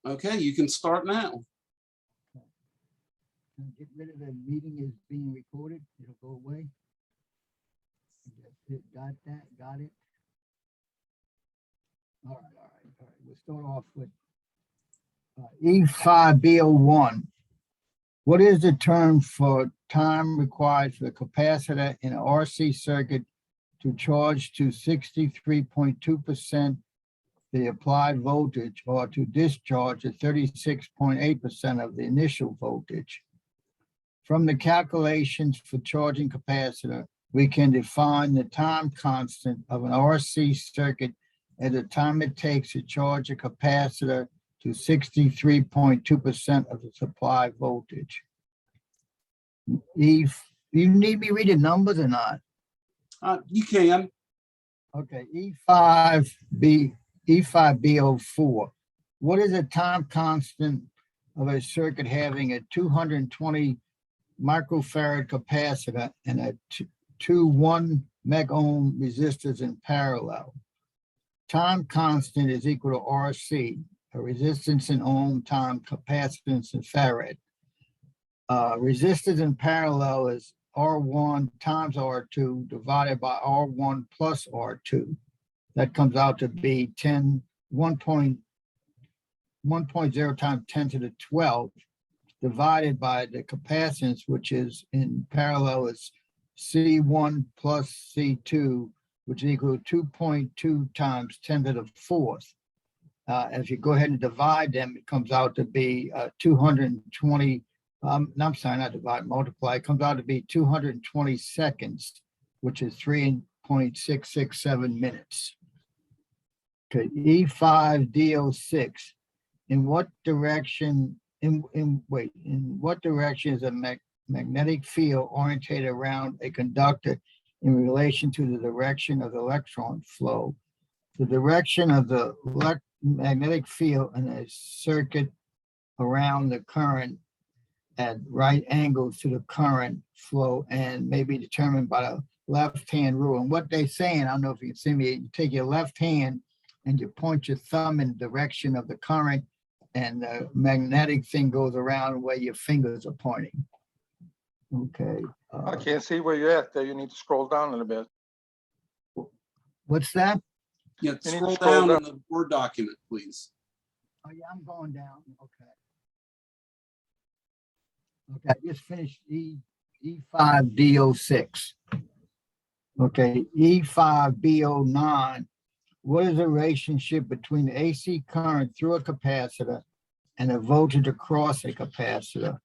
Okay, you can start now. Get rid of the meeting is being recorded. It'll go away. Got that? Got it? All right. We'll start off with E5B01. What is the term for time required for the capacitor in an RC circuit to charge to 63.2% the applied voltage or to discharge at 36.8% of the initial voltage? From the calculations for charging capacitor, we can define the time constant of an RC circuit at the time it takes to charge a capacitor to 63.2% of the supply voltage. If you need me reading numbers or not? You can. Okay, E5B04. What is the time constant of a circuit having a 220 microfarad capacitor and a two 1 megohm resistors in parallel? Time constant is equal to RC, a resistance in ohm, time capacitance in farad. Resistors in parallel is R1 times R2 divided by R1 plus R2. That comes out to be 1.0 times 10 to the 12 divided by the capacitance, which is in parallel is C1 plus C2, which is equal to 2.2 times 10 to the 4th. If you go ahead and divide them, it comes out to be 220. I'm sorry, not divide, multiply. It comes out to be 220 seconds, which is 3.667 minutes. Okay, E5D06. In what direction? In what direction is a magnetic field oriented around a conductor in relation to the direction of the electron flow? The direction of the magnetic field in a circuit around the current at right angles to the current flow and may be determined by the left-hand rule. And what they're saying, I don't know if you can see me, you take your left hand and you point your thumb in the direction of the current, and the magnetic thing goes around where your fingers are pointing. Okay. I can't see where you're at there. You need to scroll down a little bit. What's that? Yeah, You need to scroll scroll down in down. the Word document, please. Oh yeah, I'm going down. Okay. Okay, I just finished E5D06. Okay, E5B09. What is the relationship between the AC current through a capacitor and the voltage across a capacitor?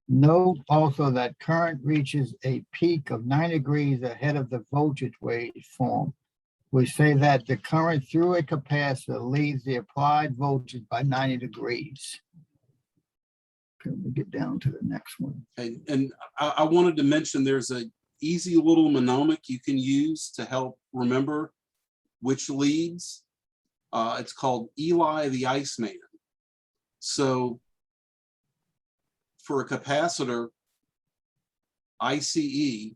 Note also that current reaches a peak of 9 degrees ahead of the voltage waveform. We say that the current through a capacitor leads the applied voltage by 90 degrees. Okay, let me get down to the next one. And I wanted to mention there's a easy little mnemonic you can use to help remember which leads. It's called Eli the Iceman. So for a capacitor, ICE,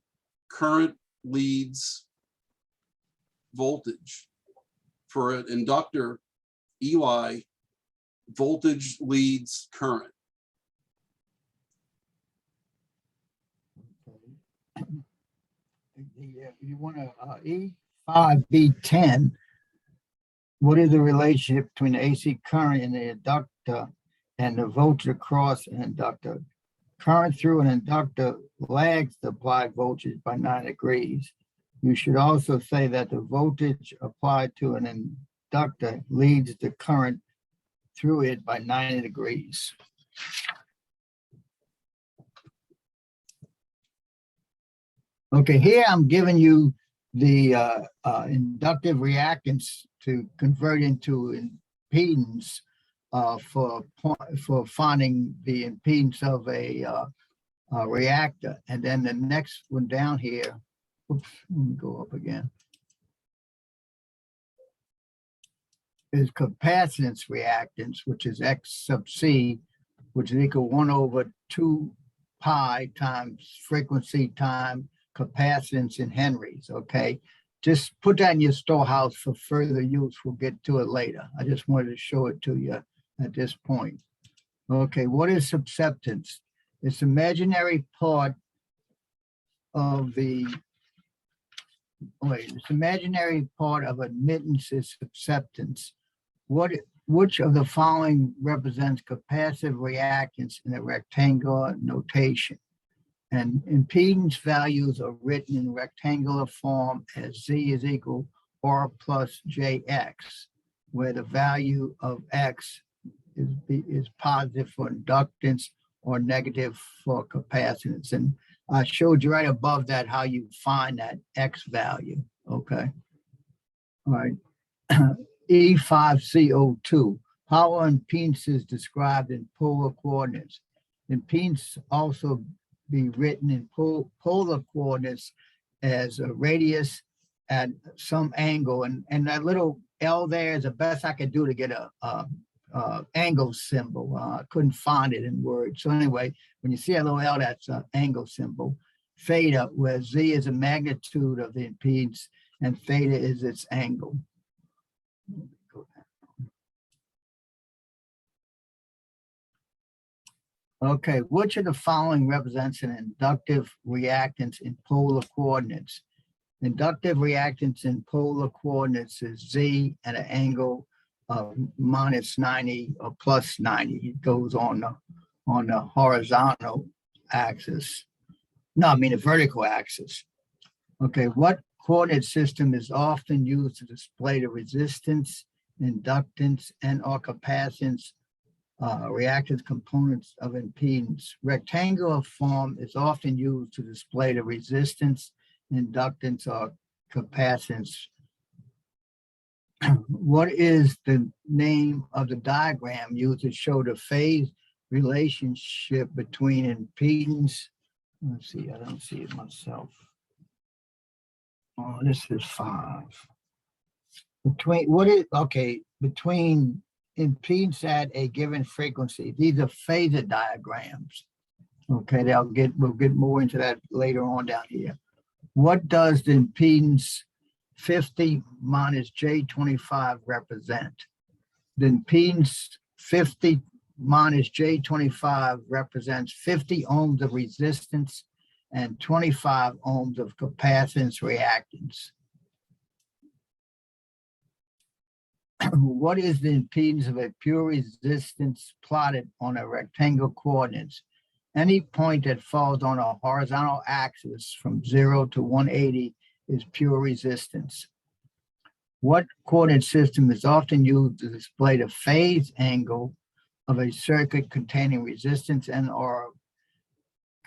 current leads voltage. For an inductor, Eli, voltage leads current. You want to E5B10. What is the relationship between the AC current in the inductor and the voltage across an inductor? Current through an inductor lags the applied voltage by 9 degrees. You should also say that the voltage applied to an inductor leads the current through it by 90 degrees. Okay, here I'm giving you the inductive reactance to convert into impedance for finding the impedance of a reactor. And then the next one down here, oops, let me go up again, is capacitance reactance, which is X sub C, which is equal 1/2 pi times frequency times capacitance in henries. Okay, just put that in your storehouse for further use. We'll get to it later. I just wanted to show it to you at this point. Okay, what is subseptance? It's imaginary part of the, it's imaginary part of admittance is subseptance. Which of the following represents capacitive reactance in a rectangular notation? And impedance values are written in rectangular form as Z is equal R plus JX, where the value of X is positive for inductance or negative for capacitance. And I showed you right above that how you find that X value, okay? All right, E5CO2, power impedance is described in polar coordinates. Impedance also be written in polar coordinates as a radius at some angle, and that little L there is the best I could do to get a angle symbol. I couldn't find it in words. So anyway, when you see a little L, that's an angle symbol. Theta, where Z is the magnitude of the impedance and theta is its angle. Okay, which of the following represents an inductive reactance in polar coordinates? Inductive reactance in polar coordinates is Z at an angle of minus 90 or plus 90. It goes on the horizontal axis. No, I mean the vertical axis. Okay, what coordinate system is often used to display the resistance, inductance, and or capacitance reactance components of impedance? Rectangular form is often used to display the resistance, inductance, or capacitance. What is the name of the diagram used to show the phase relationship between impedance? Let's see, I don't see it myself. Oh, this is 5. Between impedance at a given frequency. These are phasor diagrams. Okay, we'll get more into that later on down here. What does the impedance 50 minus J25 represent? The impedance 50 minus J25 represents 50 ohms of resistance and 25 ohms of capacitance reactance. What is the impedance of a pure resistance plotted on a rectangle coordinates? Any point that falls on a horizontal axis from 0 to 180 is pure resistance. What coordinate system is often used to display the phase angle of a circuit containing resistance and or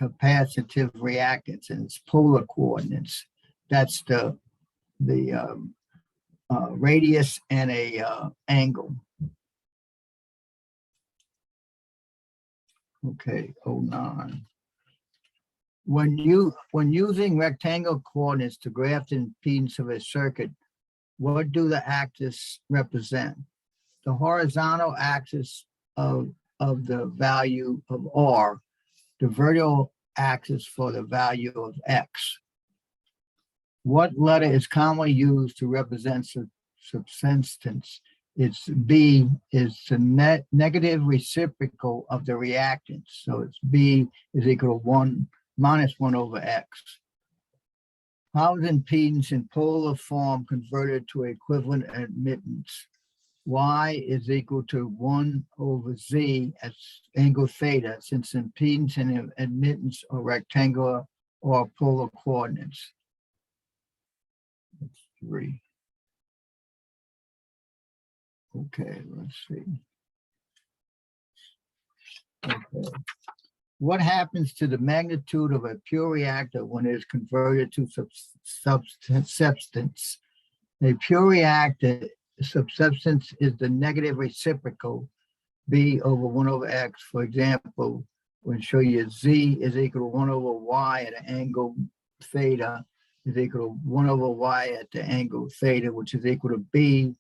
capacitive reactance? And it's polar coordinates. That's the radius and a angle. Okay, 09. When using rectangle coordinates to graph the impedance of a circuit, what do the axes represent? The horizontal axis of the value of R, the vertical axis for the value of X. What letter is commonly used to represent subsistence? It's B, is the negative reciprocal of the reactance. So it's B is equal to 1 minus 1 over X. How is impedance in polar form converted to equivalent admittance? Y is equal to 1 over Z as angle theta, since impedance and admittance are rectangular or polar coordinates. That's 3. Okay, let's see. Okay. What happens to the magnitude of a pure reactor when it is converted to subsistence? A pure reactor subsistence is the negative reciprocal B over 1 over X. For example, we'll show you Z is equal to 1 over Y at an angle theta is equal to 1 over Y at the angle theta, which is equal to B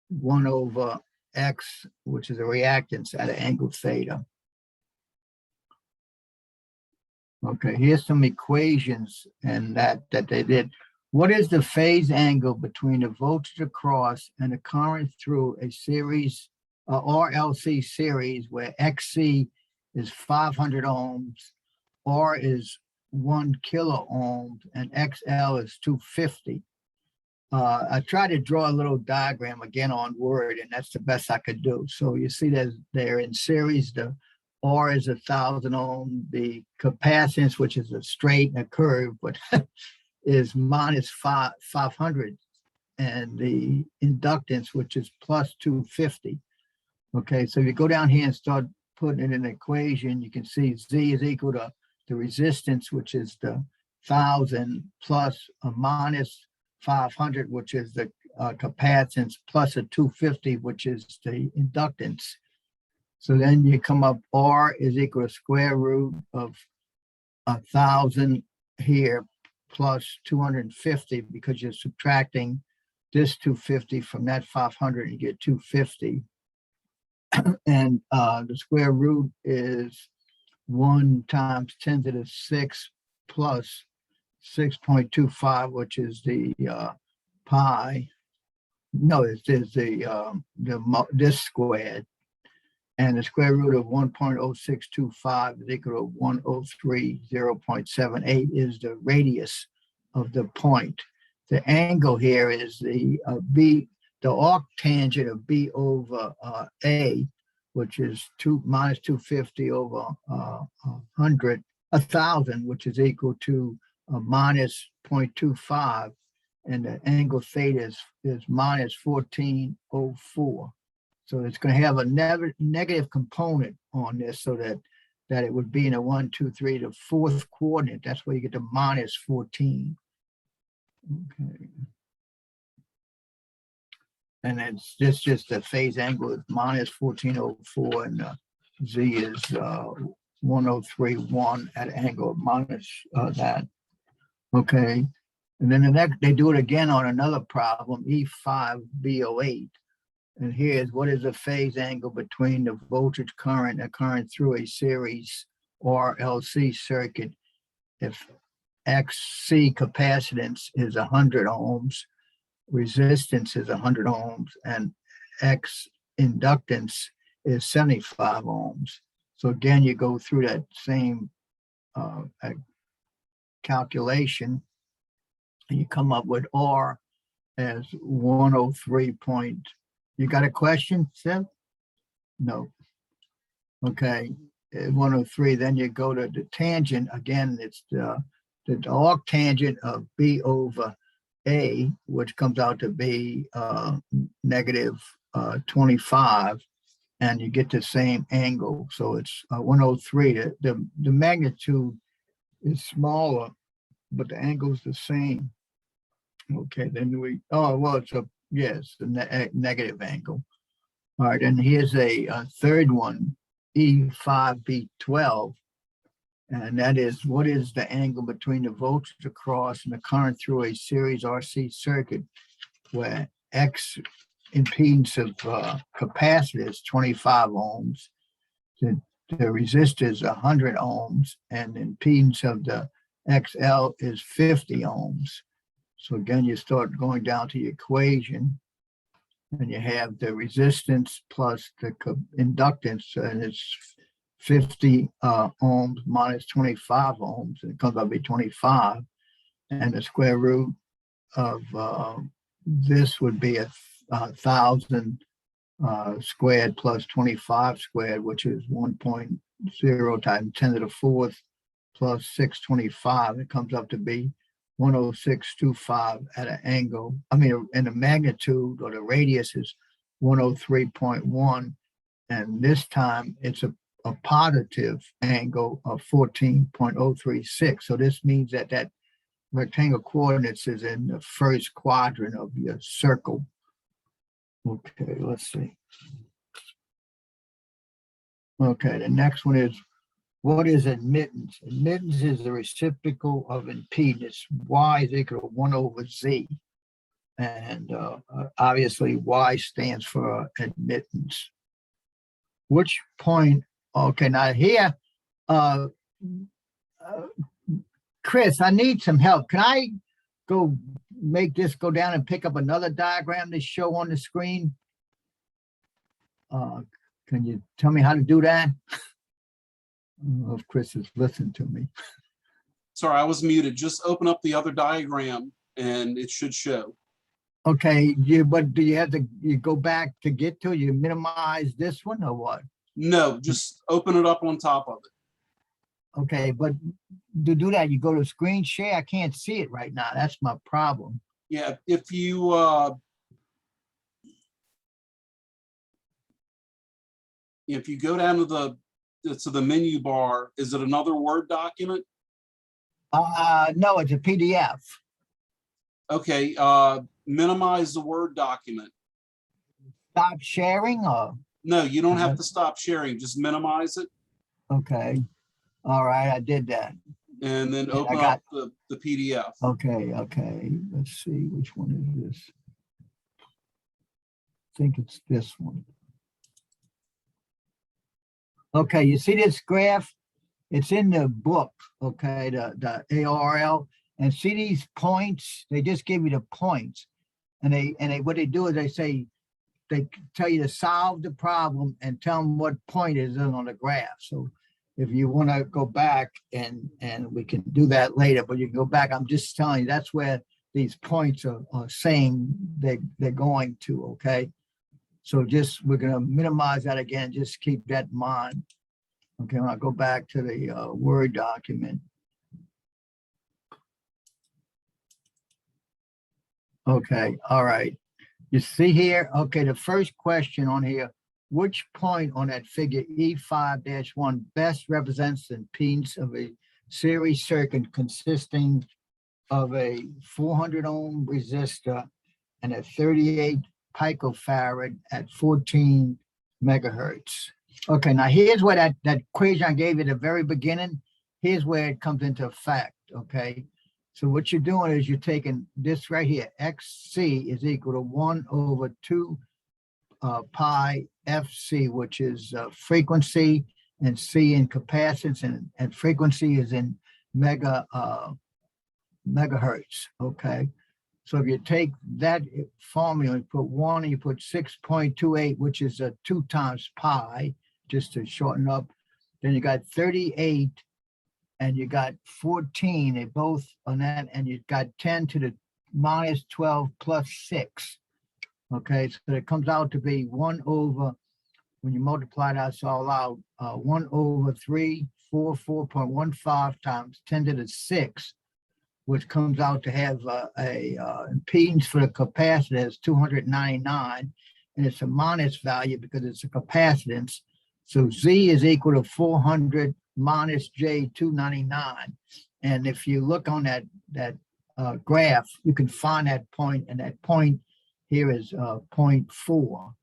1 over X, which is a reactance at an angle theta. Okay, here's some equations and that they did. What is the phase angle between the voltage across and the current through a series RLC series where XC is 500 ohms, R is 1 kilo ohms, and XL is 250. I tried to draw a little diagram again on Word, and that's the best I could do. So you see that they're in series. The R is 1,000 ohm. The capacitance, which is a straight and a curve, but is minus 500, and the inductance, which is plus 250. Okay, so if you go down here and start putting it in an equation, you can see Z is equal to the resistance, which is the 1,000 plus a minus 500, which is the capacitance, plus a 250, which is the inductance. So then you come up, R is equal to square root of 1,000 here plus 250, because you're subtracting this 250 from that 500, you get 250. And the square root is 1 times 10 to the 6 plus 6.25, which is the pi. No, it is this squared. And the square root of 1.0625 is equal to 1030.78 is the radius of the point. The angle here is the arctangent of B over A, which is minus 250 over 1,000, which is equal to minus 0.25, and the angle theta is minus 1404. So it's going to have a negative component on this, so that it would be in a 1, 2, 3, the fourth coordinate. That's where you get the minus 14. Okay. And it's just the phase angle is minus 1404, and Z is 1031 at an angle of minus that. Okay. And then the next, they do it again on another problem, E5B08. And here's what is the phase angle between the voltage current and current through a series RLC circuit if XC capacitance is 100 ohms, resistance is 100 ohms, and X inductance is 75 ohms. So again, you go through that same calculation, and you come up with R as 103 point. You got a question, Seth? No. Okay, 103, then you go to the tangent. Again, it's the arctangent of B over A, which comes out to be negative 25, and you get the same angle. So it's 103. The magnitude is smaller, but the angle is the same. Okay, then it's a negative angle. All right, and here's a third one, E5B12, and that is, what is the angle between the voltage across and the current through a series RC circuit where X impedance of capacitor is 25 ohms, the resistor is 100 ohms, and the impedance of the XL is 50 ohms. So again, you start going down to the equation, and you have the resistance plus the inductance, and it's 50 ohms minus 25 ohms, and it comes out to be 25. And the square root of this would be 1,000 squared plus 25 squared, which is 1.0 times 10 to the 4th plus 625. It comes up to be 10625 at an angle. And the magnitude or the radius is 103.1. And this time it's a positive angle of 14.036. So this means that rectangle coordinates is in the first quadrant of your circle. Okay, let's see. Okay, the next one is, what is admittance? Admittance is the reciprocal of impedance. Y is equal to 1 over Z. And obviously Y stands for admittance. Which point, okay, now here, Chris, I need some help. Can I go make this go down and pick up another diagram to show on the screen? Can you tell me how to do that? I don't know if Chris is listening to me. Sorry, I was muted. Just open up the other diagram and it should show. Okay, but do you have to, you go back to get to, you minimize this one or what? No, just open it up on top of it. Okay, but to do that, you go to screen share. I can't see it right now. That's my problem. Yeah, if you go down to the menu bar, is it another Word document? No, it's a PDF. Okay, minimize the Word document. Stop sharing or, No, you don't have to stop sharing, just minimize it okay. All right, I did that. and then I open got- up the PDF. Okay, let's see, which one is this? I think it's this one. Okay, you see this graph? It's in the book, okay, the ARL, and see these points? They just give you the points. And what they do is they tell you to solve the problem and tell them what point is on the graph. So if you want to go back and we can do that later, but you can go back, I'm just telling you, that's where these points are saying they're going to, okay? So we're gonna minimize that again, just keep that in mind. Okay, I'll go back to the Word document. Okay, all right. You see here, okay, the first question on here, which point on that figure E5-1 best represents the impedance of a series circuit consisting of a 400 ohm resistor and a 38 picofarad at 14 megahertz. Okay, now here's where that equation I gave you at the very beginning, here's where it comes into effect, okay? So what you're doing is you're taking this right here, XC is equal to 1/2 pi FC, which is frequency, and C in capacitance, and frequency is in megahertz, okay? So if you take that formula and put 1 and you put 6.28, which is 2 times pi, just to shorten up, then you got 38 and you got 14, they both on that, and you got 10 to the minus 12 plus 6. Okay, so it comes out to be 1 over, when you multiply that all out, 1/344.15 times 10 to the 6, which comes out to have a impedance for the capacitor is 299, and it's a minus value because it's a capacitance. So Z is equal to 400 minus J 299. And if you look on that graph, you can find that point, and that point here is 0.4.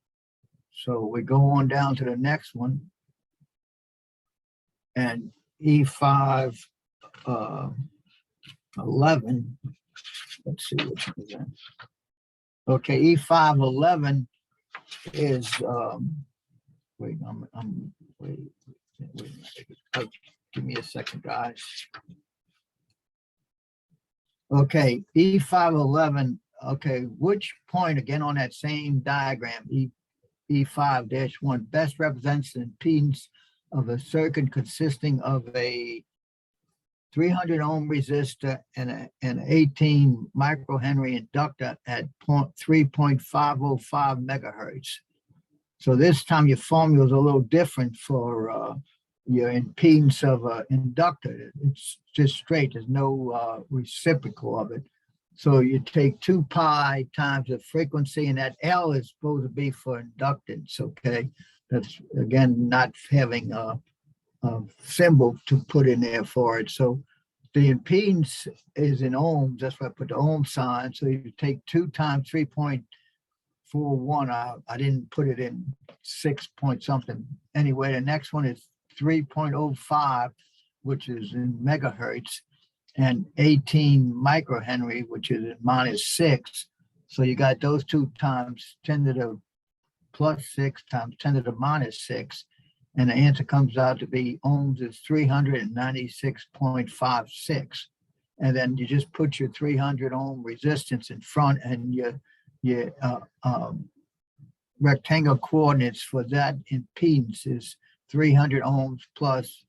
So we go on down to the next one. And E5 11, let's see which one is that. Okay, E511 is wait a minute. Oh, give me a second, guys. Okay, E511, okay, which point again on that same diagram, E5-1 best represents the impedance of a circuit consisting of a 300 ohm resistor and an 18 microhenry inductor at 3.505 megahertz. So this time your formula is a little different for your impedance of an inductor. It's just straight, there's no reciprocal of it. So you take 2 pi times the frequency, and that L is supposed to be for inductance, okay? That's, again, not having a symbol to put in there for it. So the impedance is in ohms. That's why I put the ohm sign. So you take 2 times 3.41. I didn't put it in 6 point something. Anyway, the next one is 3.05, which is in megahertz, and 18 microhenry, which is in minus 6. So you got those 2 times 10 to the plus 6 times 10 to the minus 6. And the answer comes out to be ohms is 396.56. And then you just put your 300 ohm resistance in front, and your rectangle coordinates for that impedance is 300 ohms plus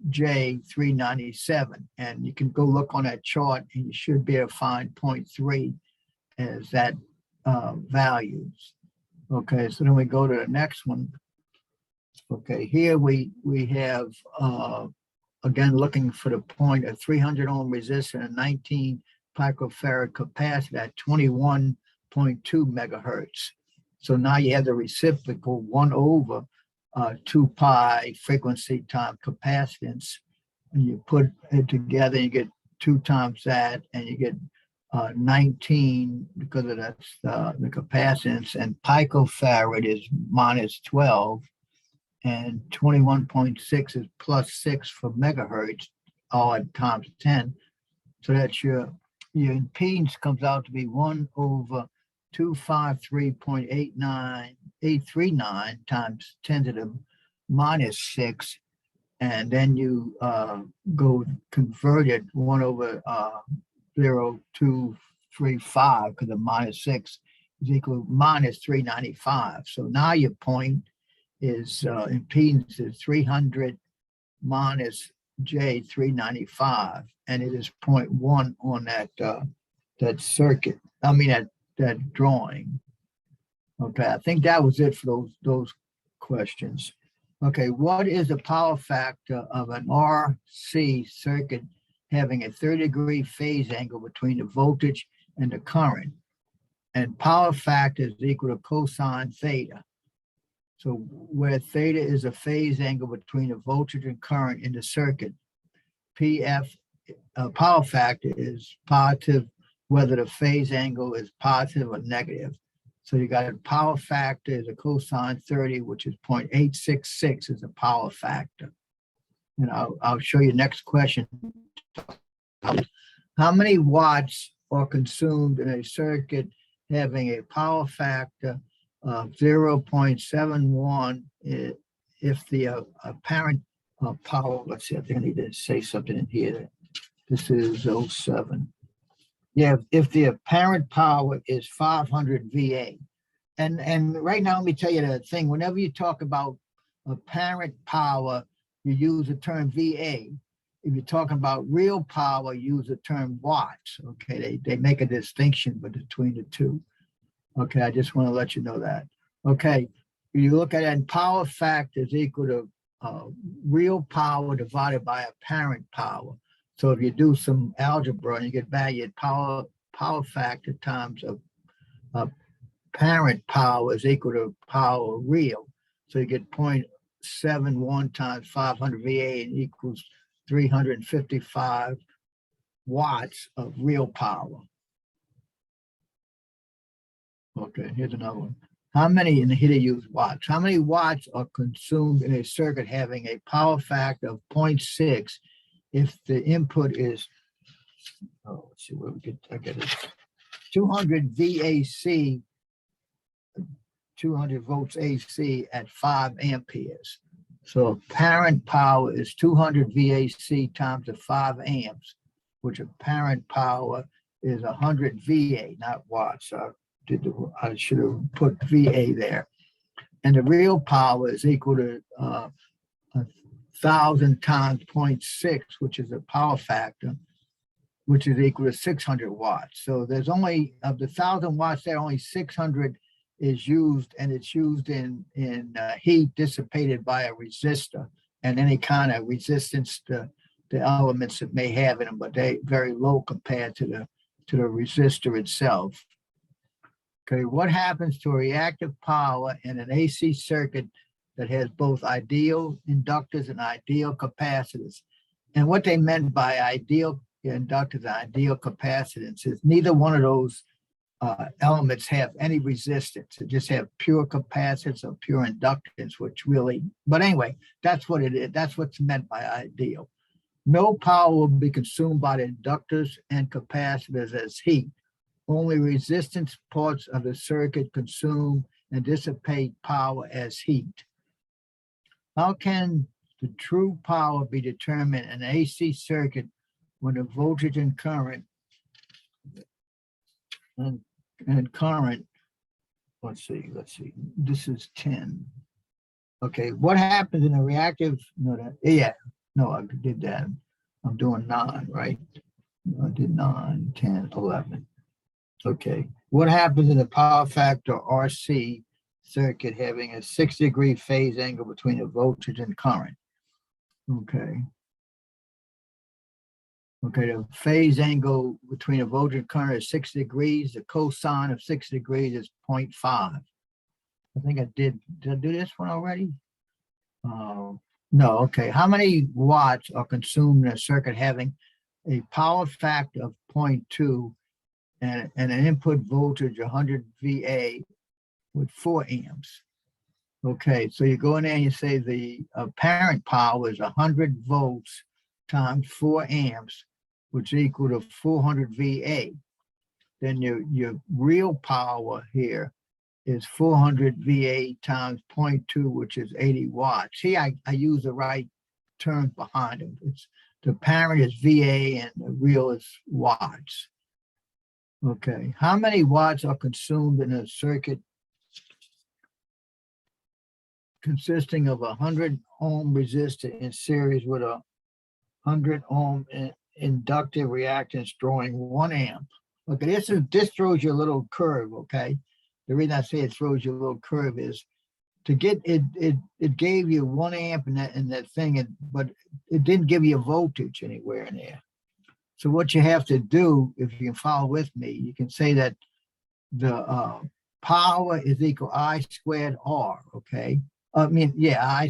J 397. And you can go look on that chart and you should be able to find 0.3 as that values. Okay, so then we go to the next one. Okay, here we have, again, looking for the point of 300 ohm resistor and 19 picofarad capacitor at 21.2 megahertz. So now you have the reciprocal 1 over 2 pi frequency times capacitance, and you put it together, you get 2 times that, and you get 19 because of that's the capacitance, and picofarad is minus 12, and 21.6 is plus 6 for megahertz, all at times 10. So that's your impedance comes out to be 1 over 253.839 times 10 to the minus 6. And then you go convert it 1 over 0.235 because the minus 6 is equal to minus 395. So now your point is impedance is 300 minus J 395, and it is 0.1 on that circuit. I mean that drawing. Okay, I think that was it for those questions. Okay, what is the power factor of an RC circuit having a 30-degree phase angle between the voltage and the current? And power factor is equal to cosine theta. So where theta is a phase angle between the voltage and current in the circuit, PF power factor is positive, whether the phase angle is positive or negative. So you got a power factor is a cosine 30, which is 0.866 is a power factor. And I'll show you next question. How many watts are consumed in a circuit having a power factor of 0.71 if the apparent power, let's see, I think I need to say something in here. This is 07. Yeah, if the apparent power is 500 VA. And right now, let me tell you the thing, whenever you talk about apparent power, you use the term VA. If you're talking about real power, you use the term watts. Okay, they make a distinction between the two. Okay, I just want to let you know that. Okay, you look at it, and power factor is equal to real power divided by apparent power. So if you do some algebra and you get valued power factor times apparent power is equal to power real. So you get 0.71 times 500 VA and equals 355 watts of real power. Okay, here's another one. How many, and here they use watts, how many watts are consumed in a circuit having a power factor of 0.6 if the input is, let's see where we get, I get it, 200 VAC, 200 volts AC at 5 amperes. So apparent power is 200 VAC times the 5 amps, which apparent power is 100 VA, not watts. I should have put VA there. And the real power is equal to 1,000 times 0.6, which is a power factor, which is equal to 600 watts. So there's only, of the 1,000 watts there, only 600 is used, and it's used in heat dissipated by a resistor and any kind of resistance to the elements it may have in them, but they very low compared to the resistor itself. Okay, what happens to a reactive power in an AC circuit that has both ideal inductors and ideal capacitors? And what they meant by ideal inductors and ideal capacitance is neither one of those elements have any resistance. They just have pure capacitance or pure inductance, which really, but anyway, that's what it is. That's what's meant by ideal. No power will be consumed by the inductors and capacitors as heat. Only resistance parts of the circuit consume and dissipate power as heat. How can the true power be determined in an AC circuit when the voltage and current let's see. This is 10. Okay, what happens in a reactive? No, yeah, no, I did that. I'm doing 9, right? I did 9, 10, 11. Okay, what happens in the power factor RC circuit having a 6-degree phase angle between the voltage and current? Okay. Okay, the phase angle between the voltage and current is 6 degrees. The cosine of 6 degrees is 0.5. I think I did I do this one already? No, okay. How many watts are consumed in a circuit having a power factor of 0.2 and an input voltage 100 VA with 4 amps? Okay, so you go in there and you say the apparent power is 100 volts times 4 amps, which is equal to 400 VA. Then your real power here is 400 VA times 0.2, which is 80 watts. See, I use the right terms behind them. It's the parent is VA and the real is watts. Okay, how many watts are consumed in a circuit consisting of 100 ohm resistor in series with a 100 ohm inductive reactance drawing 1 amp? Okay, this throws you a little curve, okay? The reason I say it throws you a little curve is to get it gave you 1 amp in that thing, but it didn't give you a voltage anywhere in there. So what you have to do, if you can follow with me, you can say that the power is equal I squared R, okay? I mean, yeah,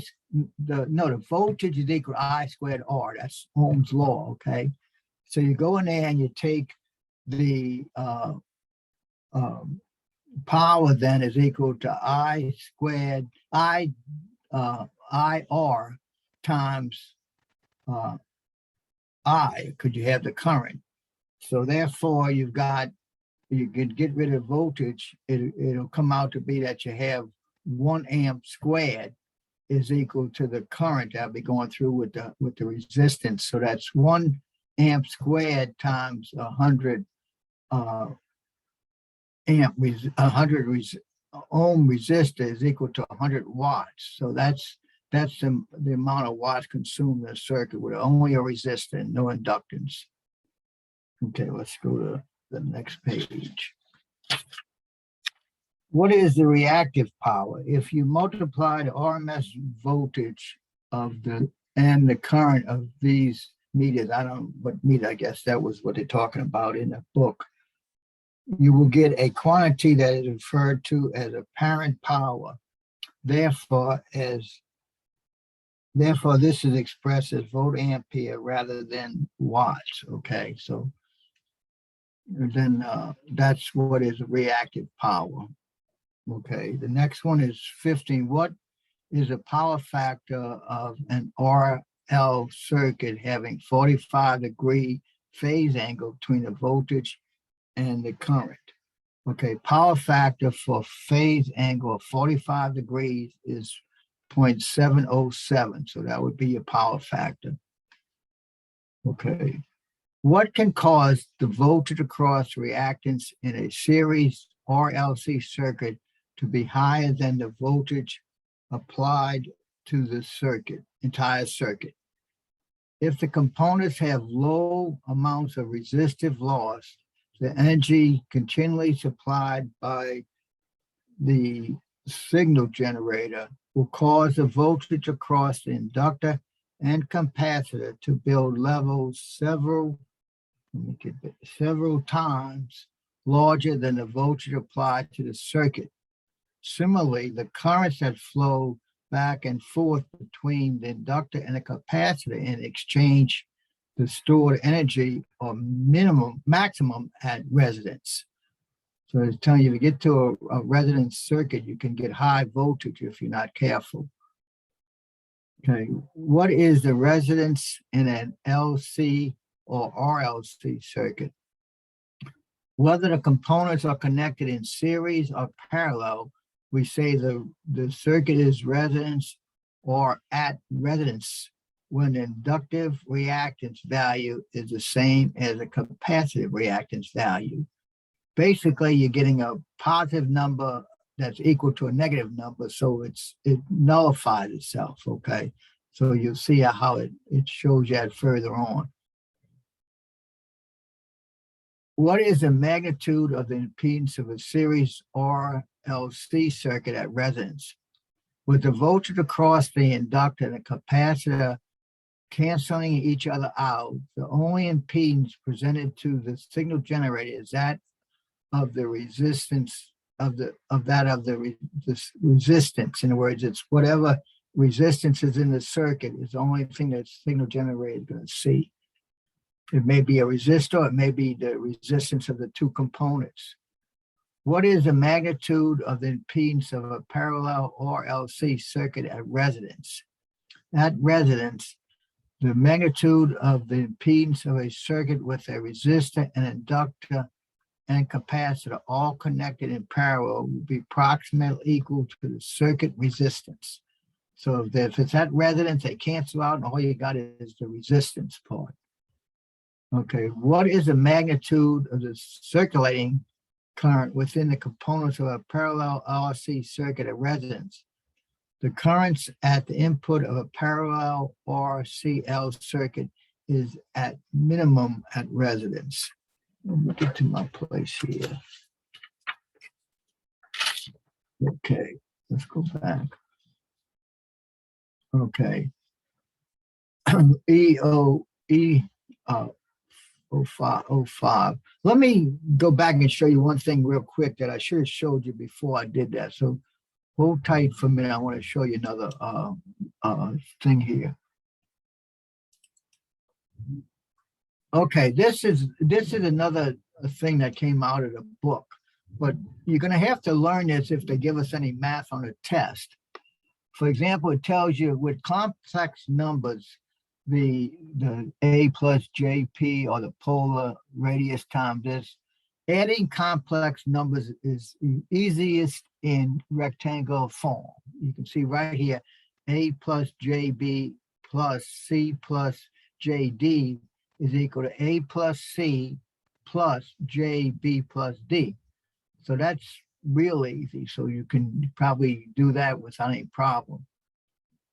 the voltage is equal to I squared R. That's Ohm's law, okay? So you go in there and you take the power then is equal to I squared, IR times I, because you have the current. So therefore you can get rid of voltage. It'll come out to be that you have 1 amp squared is equal to the current that'll be going through with the resistance. So that's 1 amp squared times 100 ohm resistor is equal to 100 watts. So that's the amount of watts consumed in a circuit with only a resistor and no inductance. Okay, let's go to the next page. What is the reactive power? If you multiply the RMS voltage and the current of these meters, I don't know what meter, I guess that was what they're talking about in the book, you will get a quantity that is referred to as apparent power. Therefore, this is expressed as volt ampere rather than watts. Okay, so then that's what is reactive power. Okay, the next one is 15. What is a power factor of an RL circuit having 45-degree phase angle between the voltage and the current? Okay, power factor for phase angle of 45 degrees is 0.707. So that would be your power factor. Okay. What can cause the voltage across reactance in a series RLC circuit to be higher than the voltage applied to the entire circuit? If the components have low amounts of resistive loss, the energy continually supplied by the signal generator will cause the voltage across the inductor and capacitor to build levels several times larger than the voltage applied to the circuit. Similarly, the currents that flow back and forth between the inductor and the capacitor in exchange the stored energy or maximum at residence. So it's telling you, if you get to a resonance circuit, you can get high voltage if you're not careful. Okay, what is the resonance in an LC or RLC circuit? Whether the components are connected in series or parallel, we say the circuit is resonance or at resonance when the inductive reactance value is the same as a capacitive reactance value. Basically, you're getting a positive number that's equal to a negative number, so it nullifies itself, okay? So you'll see how it shows that further on. What is the magnitude of the impedance of a series RLC circuit at resonance? With the voltage across the inductor and the capacitor canceling each other out, the only impedance presented to the signal generator is that of the resistance the resistance. In other words, it's whatever resistance is in the circuit is the only thing that signal generator is going to see. It may be a resistor, it may be the resistance of the two components. What is the magnitude of the impedance of a parallel RLC circuit at resonance? At resonance, the magnitude of the impedance of a circuit with a resistor, an inductor, and capacitor all connected in parallel will be approximately equal to the circuit resistance. So if it's at resonance, they cancel out and all you got is the resistance part. Okay, what is the magnitude of the circulating current within the components of a parallel RLC circuit at resonance? The currents at the input of a parallel RCL circuit is at minimum at resonance. Let me get to my place here. Okay, let's go back. Okay. E05. Let me go back and show you one thing real quick that I should have showed you before I did that. So hold tight for a minute. I want to show you another thing here. Okay, this is another thing that came out of the book, but you're going to have to learn this if they give us any math on a test. For example, it tells you with complex numbers, the A plus JP or the polar radius times this, adding complex numbers is easiest in rectangular form. You can see right here, A plus JB plus C plus JD is equal to A plus C plus JB plus D. So that's real easy. So you can probably do that without any problem.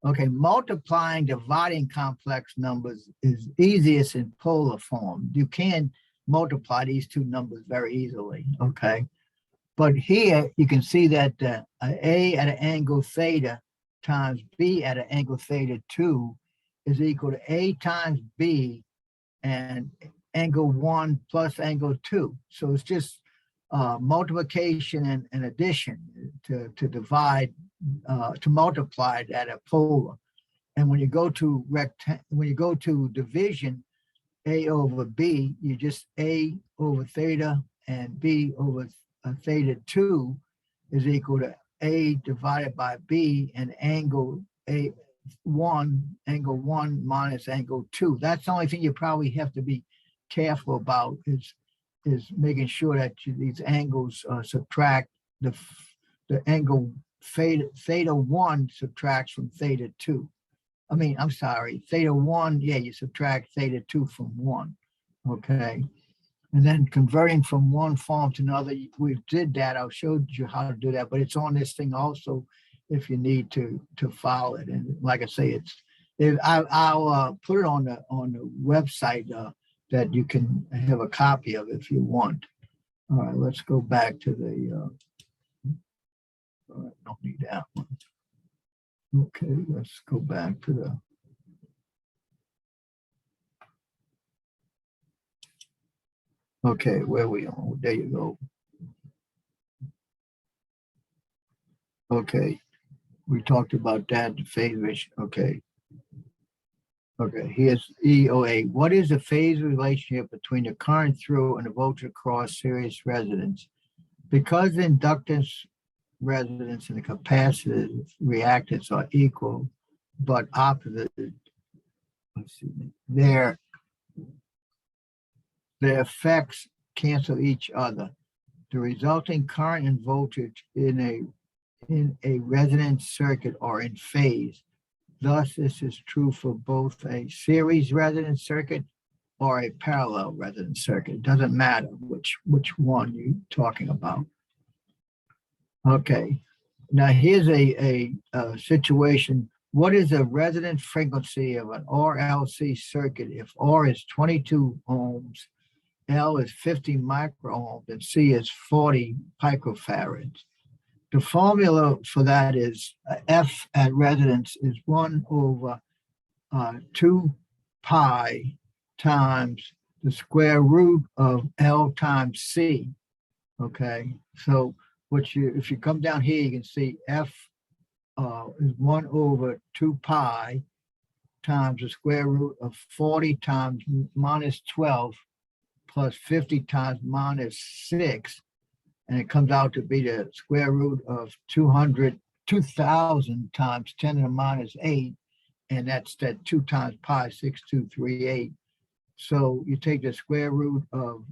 Okay, multiplying, dividing complex numbers is easiest in polar form. You can multiply these two numbers very easily, okay? But here you can see that A at an angle theta times B at an angle theta 2 is equal to A times B and angle 1 plus angle 2. So it's just multiplication and addition to divide, to multiply that at polar. And when you go to division, A over B, you just A over theta and B over theta 2 is equal to A divided by B and angle angle 1 minus angle 2. That's the only thing you probably have to be careful about is making sure that these angles subtract the angle theta 1 subtracts from theta 2. I mean, I'm sorry, theta 1, yeah, you subtract theta 2 from 1, okay? And then converting from one form to another, we did that. I showed you how to do that, but it's on this thing also if you need to follow it. And like I say, I'll put it on the website that you can have a copy of if you want. All right, let's go back to the, all right, don't need that one. Okay, let's go back to the, okay, where we on? There you go. Okay, we talked about that, the phase ratio. Okay. Okay, here's EOA. What is the phase relationship between the current through and the voltage across series resonance? Because the inductance resonance and the capacitive reactance are equal but opposite, their effects cancel each other. The resulting current and voltage in a resonance circuit are in phase. Thus, this is true for both a series resonance circuit or a parallel resonance circuit. It doesn't matter which one you're talking about. Okay, now here's a situation. What is the resonance frequency of an RLC circuit if R is 22 ohms, L is 50 microohms, and C is 40 picofarads? The formula for that is F at resonance is 1 over 2 pi times the square root of L times C. Okay, so if you come down here, you can see F is 1 over 2 pi times the square root of 40 times minus 12 plus 50 times minus 6. And it comes out to be the square root of 2,000 times 10 to the minus 8. And that's that 2 times pi, 6238. So you take the square root of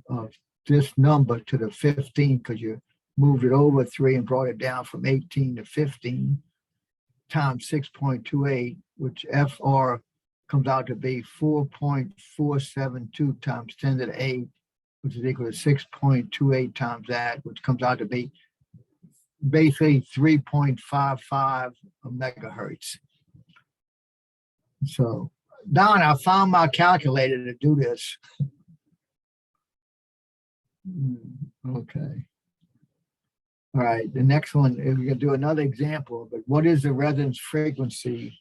this number to the 15 because you moved it over 3 and brought it down from 18 to 15 times 6.28, which FR comes out to be 4.472 times 10 to the 8, which is equal to 6.28 times that, which comes out to be basically 3.55 megahertz. So, Don, I found my calculator to do this. Okay. All right, the next one, we're gonna do another example, but what is the resonance frequency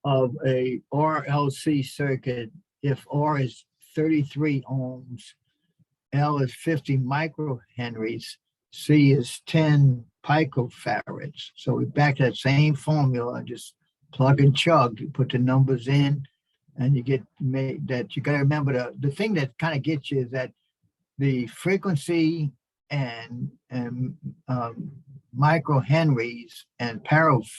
of a RLC circuit if R is 33 ohms, L is 50 microhenries, C is 10 picofarads? So we're back to that same formula, just plug and chug. You put the numbers in and you get that. You got to remember the thing that kind of gets you is that the frequency and microhenries and picofarads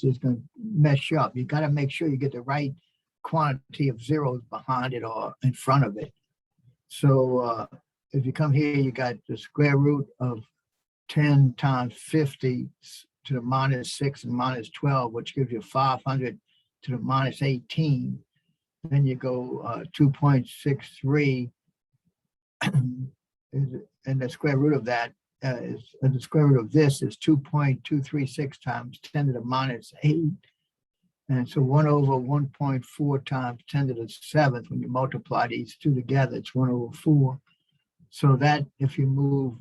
is going to mess you up. You got to make sure you get the right quantity of zeros behind it or in front of it. So if you come here, you got the square root of 10 times 50 to the minus 6 and minus 12, which gives you 500 to the minus 18. Then you go 2.63, and the square root of that is the square root of this is 2.236 times 10 to the minus 8. And so 1 over 1.4 times 10 to the 7th, when you multiply these two together, it's 1 over 4. So that if you move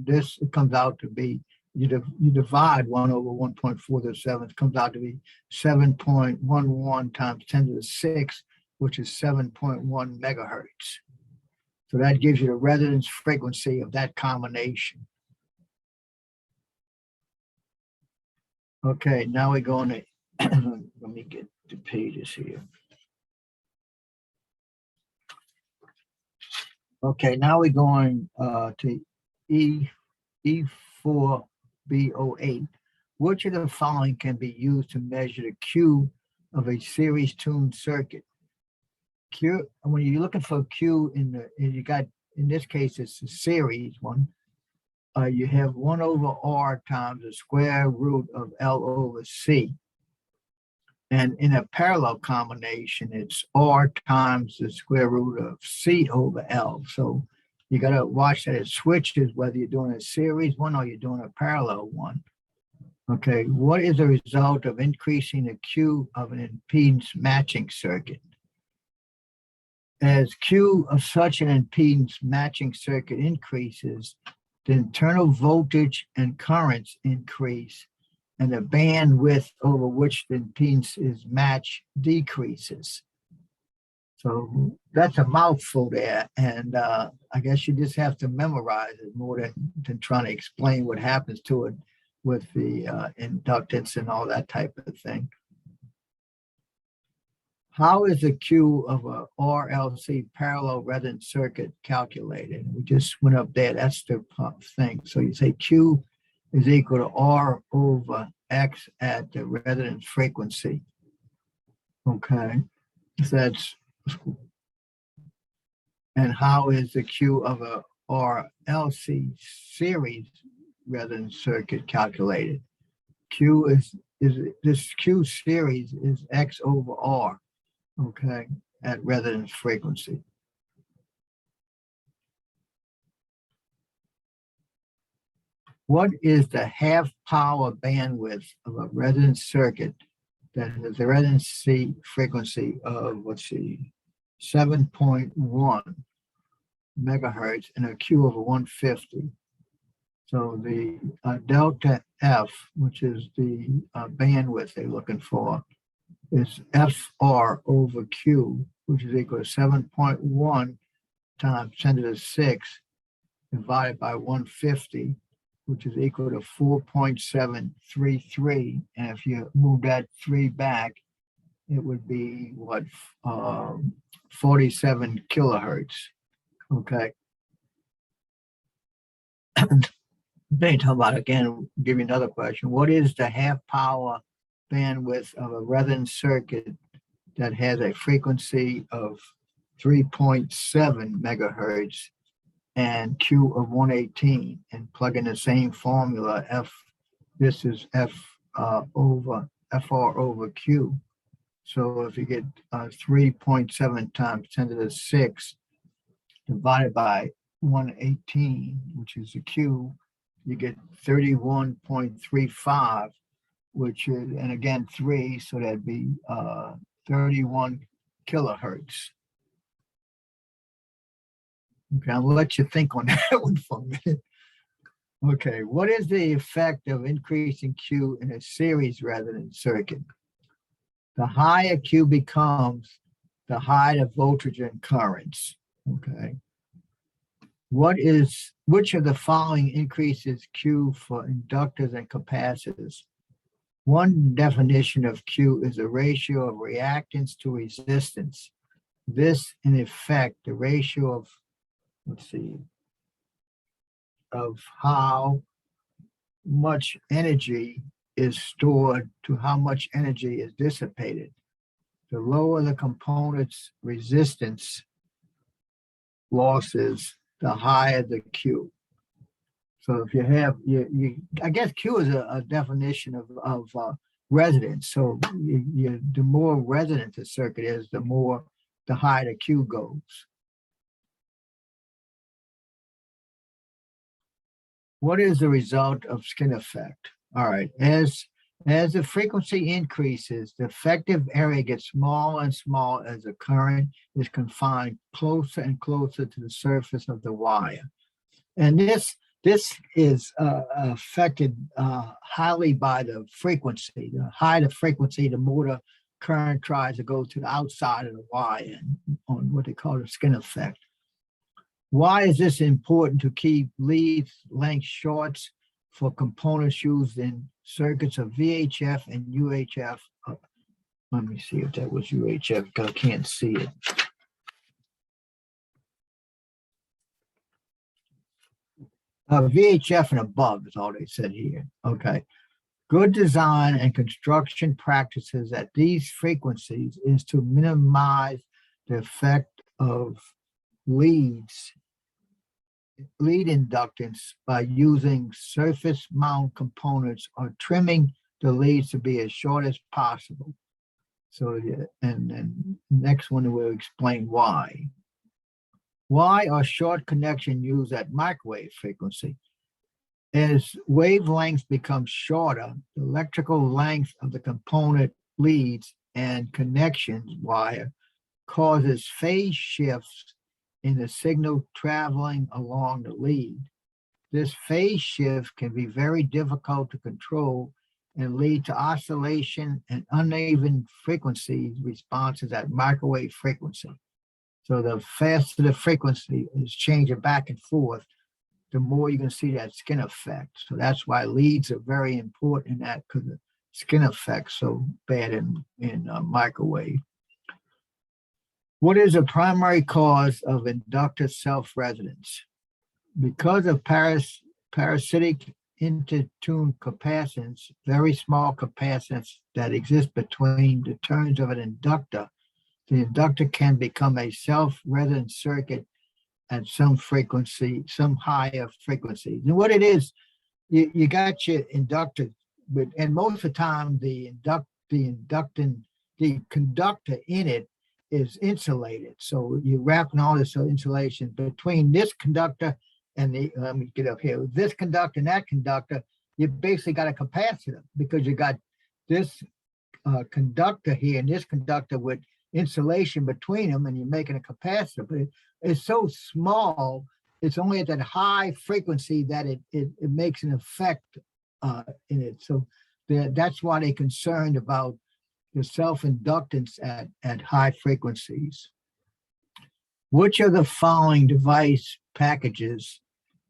this, it comes out to be, you divide 1 over 1.4 to the 7th, comes out to be 7.11 times 10 to the 6th, which is 7.1 megahertz. So that gives you the resonance frequency of that combination. Okay, now we're going to, let me get the pages here. Okay, now we're going to E4B08. Which of the following can be used to measure the Q of a series tuned circuit? Q, when you're looking for Q you got, in this case, it's a series one. You have 1 over R times the square root of L over C. And in a parallel combination, it's R times the square root of C over L. So you got to watch that it switches whether you're doing a series one or you're doing a parallel one. Okay, what is the result of increasing the Q of an impedance matching circuit? As Q of such an impedance matching circuit increases, the internal voltage and currents increase, and the bandwidth over which the impedance is matched decreases. So that's a mouthful there, and I guess you just have to memorize it more than trying to explain what happens to it with the inductance and all that type of thing. How is the Q of a RLC parallel resonance circuit calculated? We just went up there, that's the thing. So you say Q is equal to R over X at the resonance frequency. Okay, so that's, and how is the Q of a RLC series resonance circuit calculated? Q is this Q series is X over R. Okay, at resonance frequency. What is the half power bandwidth of a resonance circuit that has a resonance frequency of, let's see, 7.1 megahertz and a Q of 150? So the delta F, which is the bandwidth they're looking for, is FR over Q, which is equal to 7.1 times 10 to the 6 divided by 150, which is equal to 4.733. And if you move that 3 back, it would be what, 47 kilohertz. Okay. Then talk about again, give you another question. What is the half power bandwidth of a resonance circuit that has a frequency of 3.7 megahertz and Q of 118, and plug in the same formula F, this is F over FR over Q. So if you get 3.7 times 10 to the 6 divided by 118, which is the Q, you get 31.35, which is, and again, 3, so that'd be 31 kilohertz. Okay, I'll let you think on that one for a minute. Okay, what is the effect of increasing Q in a series resonance circuit? The higher Q becomes, the higher the voltage and currents. Okay. Which of the following increases Q for inductors and capacitors? One definition of Q is the ratio of reactance to resistance. This, in effect, the ratio of, let's see, of how much energy is stored to how much energy is dissipated. The lower the component's resistance losses, the higher the Q. So if you have, I guess Q is a definition of resonance. So the more resonant the circuit is, the higher the Q goes. What is the result of skin effect? All right, as the frequency increases, the effective area gets smaller and smaller as the current is confined closer and closer to the surface of the wire. And this is affected highly by the frequency. The higher the frequency, the more the current tries to go to the outside of the wire on what they call the skin effect. Why is this important to keep lead length shorts for components used in circuits of VHF and UHF? Let me see if that was UHF, because I can't see it. VHF and above is all they said here. Okay. Good design and construction practices at these frequencies is to minimize the effect of lead inductance by using surface mount components or trimming the leads to be as short as possible. So, and then next one will explain why. Why are short connections used at microwave frequency? As wavelengths become shorter, the electrical length of the component leads and connections wire causes phase shifts in the signal traveling along the lead. This phase shift can be very difficult to control and lead to oscillation and uneven frequency responses at microwave frequency. So the faster the frequency is changing back and forth, the more you can see that skin effect. So that's why leads are very important in that, because the skin effect's so bad in microwave. What is the primary cause of inductor self-resonance? Because of parasitic intertune capacitance, very small capacitance that exists between the turns of an inductor, the inductor can become a self-resonant circuit at some frequency, some higher frequency. And what it is, you got your inductor, and most of the time the conductor in it is insulated. So you're wrapping all this insulation between this conductor and let me get up here, this conductor and that conductor, you basically got a capacitor because you got this conductor here and this conductor with insulation between them, and you're making a capacitor, but it's so small, it's only at that high frequency that it makes an effect in it. So that's why they're concerned about the self-inductance at high frequencies. Which of the following device packages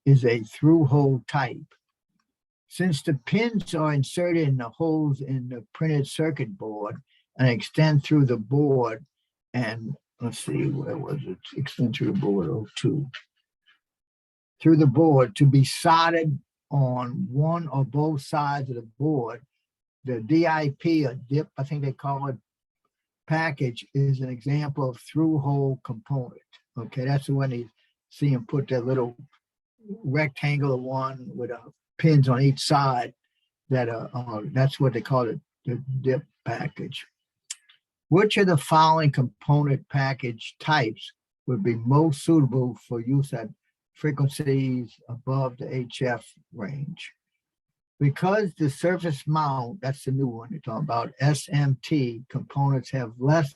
is a through-hole type? Since the pins are inserted in the holes in the printed circuit board and extend through the board, and let's see, where was it? Extend through the board, 02. Through the board to be soldered on one or both sides of the board, the DIP, or DIP, I think they call it, package is an example of through-hole component. Okay, that's the one you see them put that little rectangular one with pins on each side. That's what they call it, the DIP package. Which of the following component package types would be most suitable for use at frequencies above the HF range? Because the surface mount, that's the new one you're talking about, SMT components have less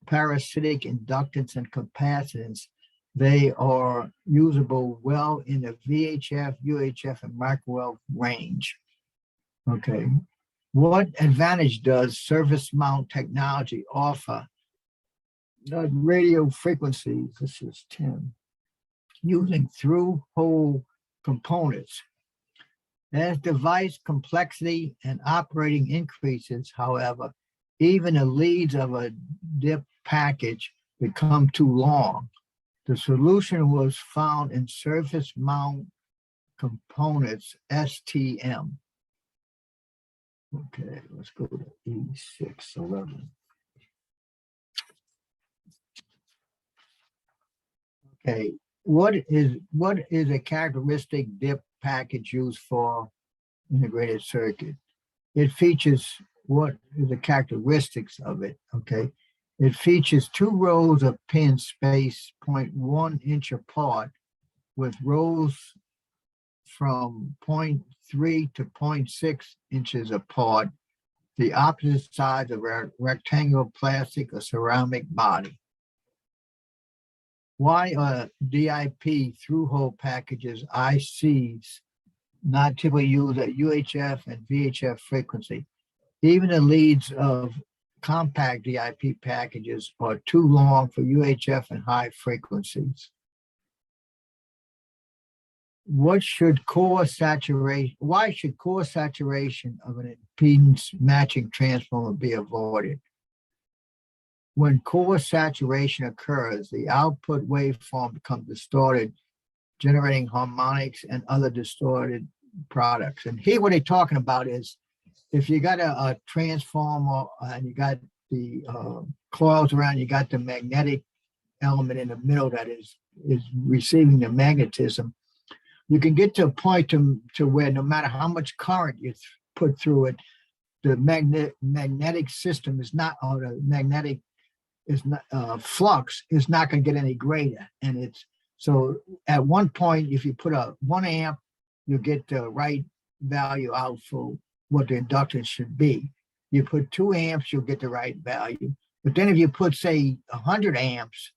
parasitic inductance and capacitance, they are usable well in the VHF, UHF, and microwave range. Okay. What advantage does surface mount technology offer? The radio frequencies, this is 10, using through-hole components. As device complexity and operating increases, however, even the leads of a DIP package become too long. The solution was found in surface mount components, STM. Okay, let's go to E611. Okay, what is a characteristic DIP package used for integrated circuit? It features, what is the characteristics of it? Okay, it features 2 rows of pins spaced 0.1 inch apart with rows from 0.3 to 0.6 inches apart, the opposite sides of a rectangular plastic or ceramic body. Why are DIP through-hole packages, ICs, not typically used at UHF and VHF frequency? Even the leads of compact DIP packages are too long for UHF and high frequencies. Why should core saturation of an impedance matching transformer be avoided? When core saturation occurs, the output waveform becomes distorted, generating harmonics and other distorted products. And here what they're talking about is, if you got a transformer and you got the coils around, you got the magnetic element in the middle that is receiving the magnetism, you can get to a point to where no matter how much current you put through it, the magnetic system is not, or the magnetic is not, flux is not going to get any greater. And it's, so at one point, if you put a 1 amp, you get the right value out for what the inductance should be. You put 2 amps, you'll get the right value. But then if you put, say, 100 amps,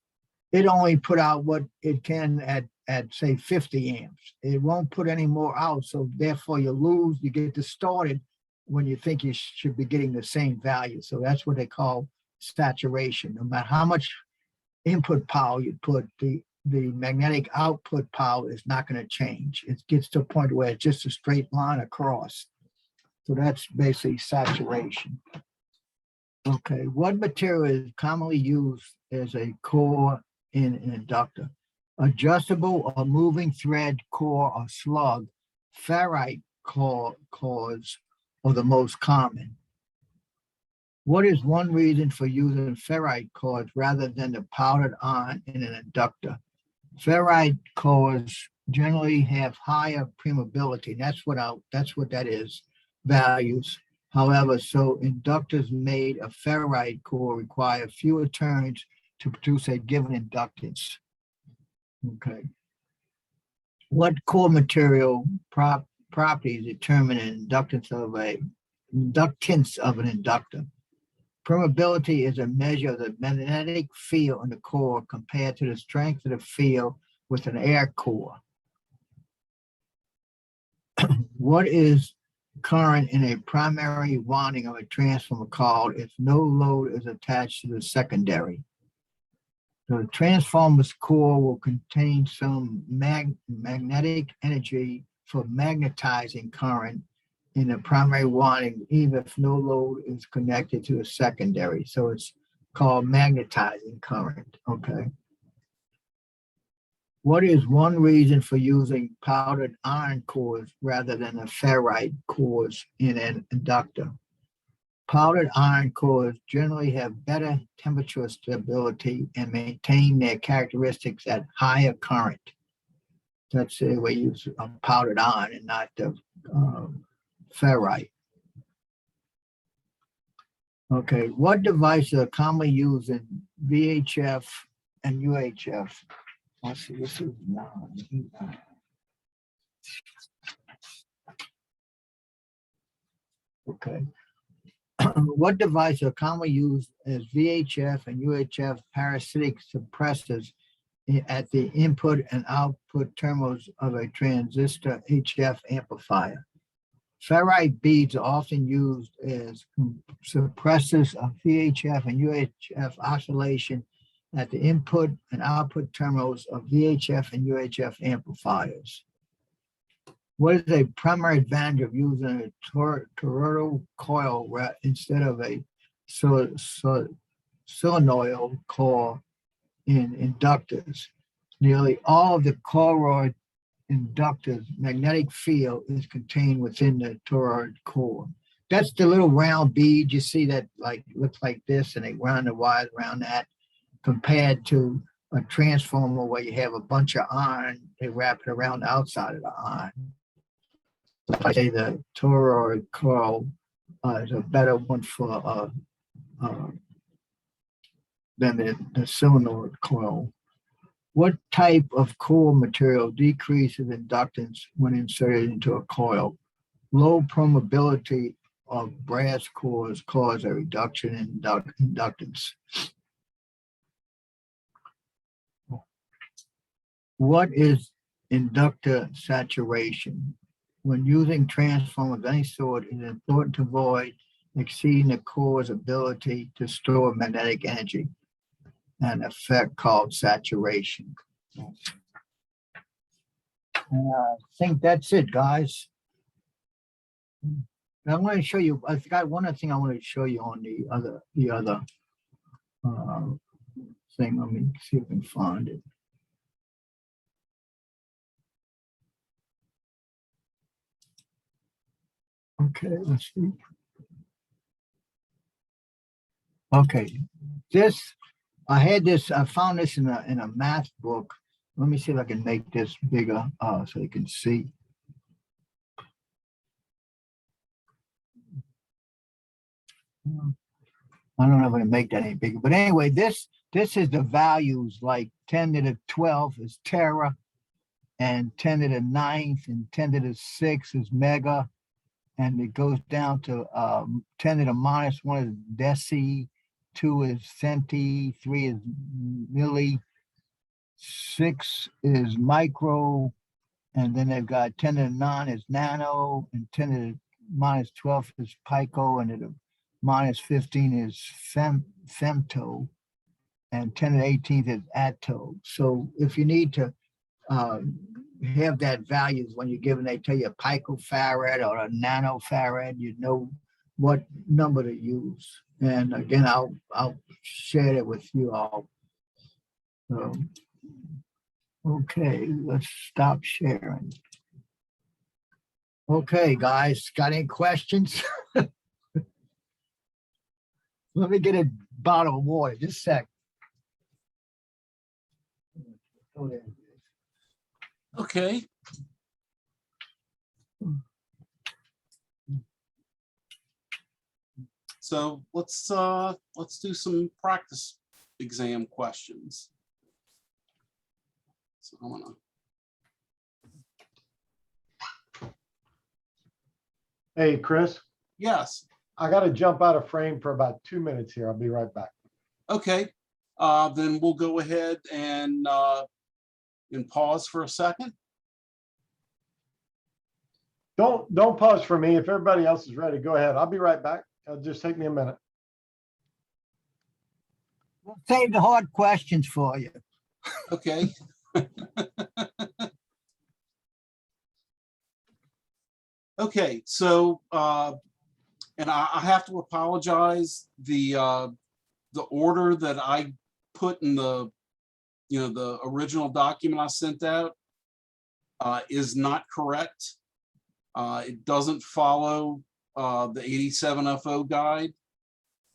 it only put out what it can at say 50 amps. It won't put any more out. So therefore you lose, you get distorted when you think you should be getting the same value. So that's what they call saturation. No matter how much input power you put, the magnetic output power is not going to change. It gets to a point where it's just a straight line across. So that's basically saturation. Okay, what material is commonly used as a core in an inductor? Adjustable or moving thread core or slug, ferrite cores are the most common. What is one reason for using ferrite cores rather than the powdered iron in an inductor? Ferrite cores generally have higher permeability. That's what that is, values. However, so inductors made of ferrite core require fewer turns to produce a given inductance. Okay. What core material properties determine an inductance of an inductor? Permeability is a measure of the magnetic field in the core compared to the strength of the field with an air core. What is current in a primary winding of a transformer called if no load is attached to the secondary? The transformer's core will contain some magnetic energy for magnetizing current in the primary winding, even if no load is connected to a secondary. So it's called magnetizing current, okay? What is one reason for using powdered iron cores rather than a ferrite cores in an inductor? Powdered iron cores generally have better temperature stability and maintain their characteristics at higher current. That's the way you use powdered iron and not the ferrite. Okay, what devices are commonly used in VHF and UHF? Let's see, this is 9. Okay. What devices are commonly used as VHF and UHF parasitic suppressors at the input and output terminals of a transistor HF amplifier? Ferrite beads are often used as suppressors of VHF and UHF oscillation at the input and output terminals of VHF and UHF amplifiers. What is a primary advantage of using a toroidal coil instead of a solenoid coil in inductors? Nearly all of the toroid inductors magnetic field is contained within the toroid core. That's the little round bead you see that like looks like this, and they run the wires around that, compared to a transformer where you have a bunch of iron, they wrap it around the outside of the iron. I say the toroid coil is a better one for than the solenoid coil. What type of core material decreases inductance when inserted into a coil? Low permeability of brass cores cause a reduction in inductance. What is inductor saturation? When using transformers of any sort, it is important to avoid exceeding the core's ability to store magnetic energy, an effect called saturation. I think that's it, guys. I'm going to show you, I forgot one other thing I wanted to show you on the other thing. Let me see if I can find it. Okay, let's see. Okay, I found this in a math book. Let me see if I can make this bigger so you can see. I don't know if I can make that any bigger, but anyway, this is the values, like 10 to the 12 is tera, and 10 to the 9th and 10 to the 6th is mega, and it goes down to 10 to the -1 is deci, 2 is centi, 3 is milli, 6 is micro, and then they've got 10 to the 9 is nano, and 10 to the -12 is pico, and the -15 is femto, and 10 to the 18th is atto. So if you need to have that values when you're given, they tell you a picofarad or a nanofarad, you know what number to use. And again, I'll share it with you all. Okay, let's stop sharing. Okay, guys, got any questions? Let me get a bottle of water, just a sec. Okay. So let's do some practice exam questions. So I'm gonna Hey, Chris, Yes, I got to jump out of frame for about 2 minutes here. I'll be right back. okay. Then we'll go ahead and pause for a second. Don't pause for me. If everybody else is ready, go ahead. I'll be right back. It'll just take me a minute. We'll save the hard questions for you. Okay. Okay, so, and I have to apologize, the order that I put in the, the original document I sent out is not correct. It doesn't follow the 87FO guide.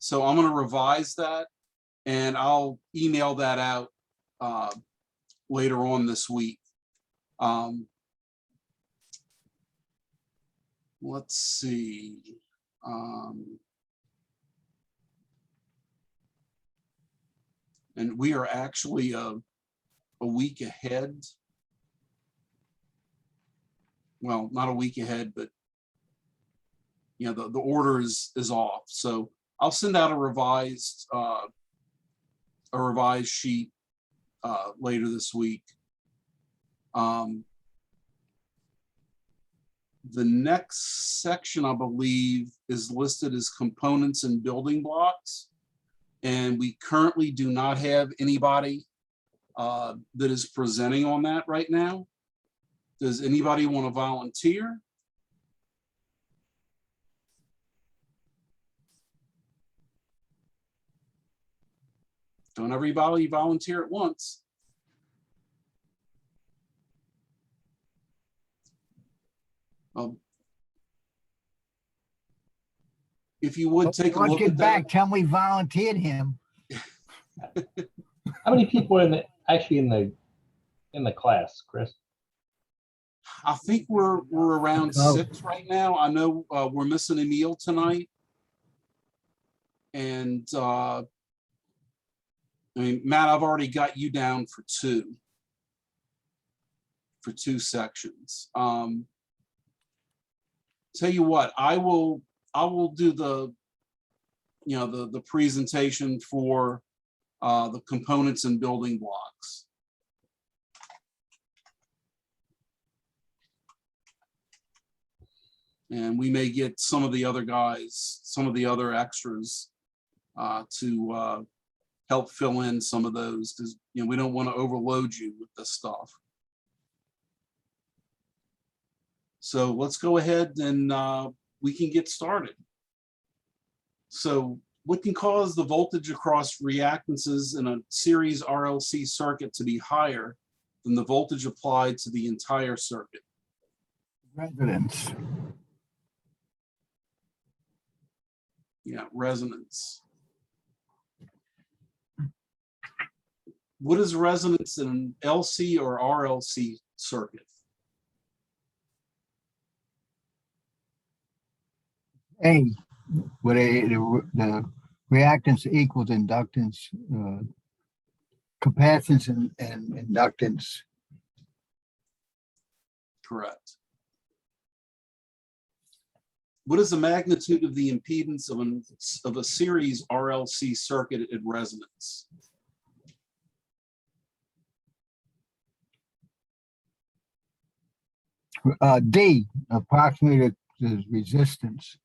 So I'm gonna revise that and I'll email that out later on this week. Let's see. And we are actually a week ahead. Well, not a week ahead, but the order is off. So I'll send out a revised sheet later this week. The next section, I believe, is listed as components and building blocks. And we currently do not have anybody that is presenting on that right now. Does anybody want to volunteer? Don't everybody volunteer at once. If you would take a Let's look get at back. that. Tell me volunteered him. How many people are actually in the class, Chris? I think we're around Oh. 6 right now. I know we're missing Emil tonight. And I mean, Matt, I've already got you down for 2 sections. Tell you what, I will do the the presentation for the components and building blocks. And we may get some of the other guys, some of the other extras to help fill in some of those, because we don't want to overload you with this stuff. So let's go ahead and we can get started. So what can cause the voltage across reactances in a series RLC circuit to be higher than the voltage applied to the entire circuit? Residents. Yeah, resonance. What is resonance in an LC or RLC circuit? A, where the reactance equals inductance, capacitance and inductance. Correct. What is the magnitude of the impedance of a series RLC circuit at resonance? D, approximately the resistance.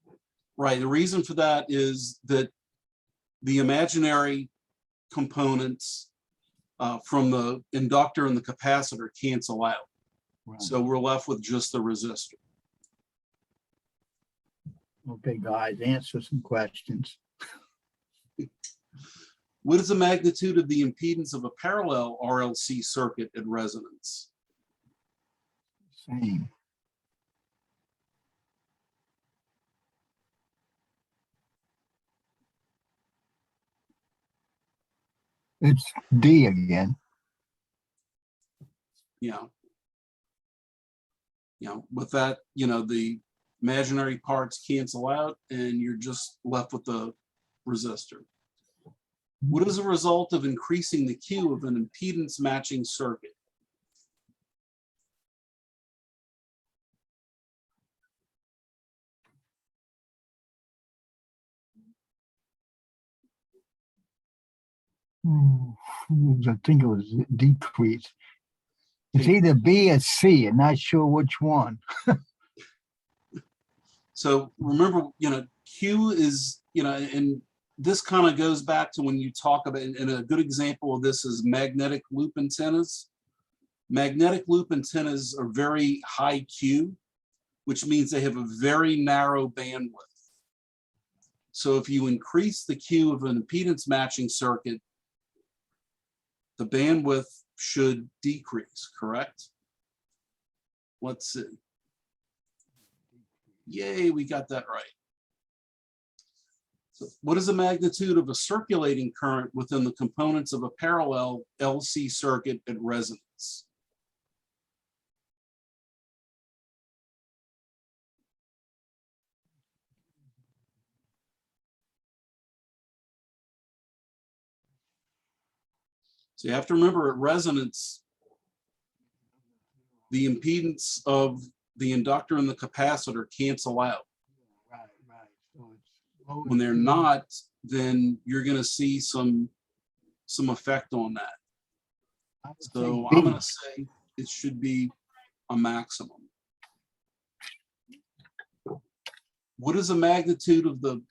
Right. The reason for that is that the imaginary components from the inductor and the capacitor cancel out. Right. So we're left with just the resistor. Okay, guys, answer some questions. What is the magnitude of the impedance of a parallel RLC circuit at resonance? Same. It's D again. Yeah. With that, the imaginary parts cancel out and you're just left with the resistor. What is a result of increasing the Q of an impedance matching circuit? I think it was decrease. It's either B or C, and not sure which one. So remember, Q is, and this kind of goes back to when you talk about, and a good example of this is magnetic loop antennas. Magnetic loop antennas are very high Q, which means they have a very narrow bandwidth. So if you increase the Q of an impedance matching circuit, the bandwidth should decrease, correct? Let's see. Yay, we got that right. So what is the magnitude of a circulating current within the components of a parallel LC circuit at resonance? So you have to remember at resonance, the impedance of the inductor and the capacitor cancel out. Right. So it's When they're not, then you're going to see some effect on that. So I'm going to say it should be a maximum. What is the magnitude of the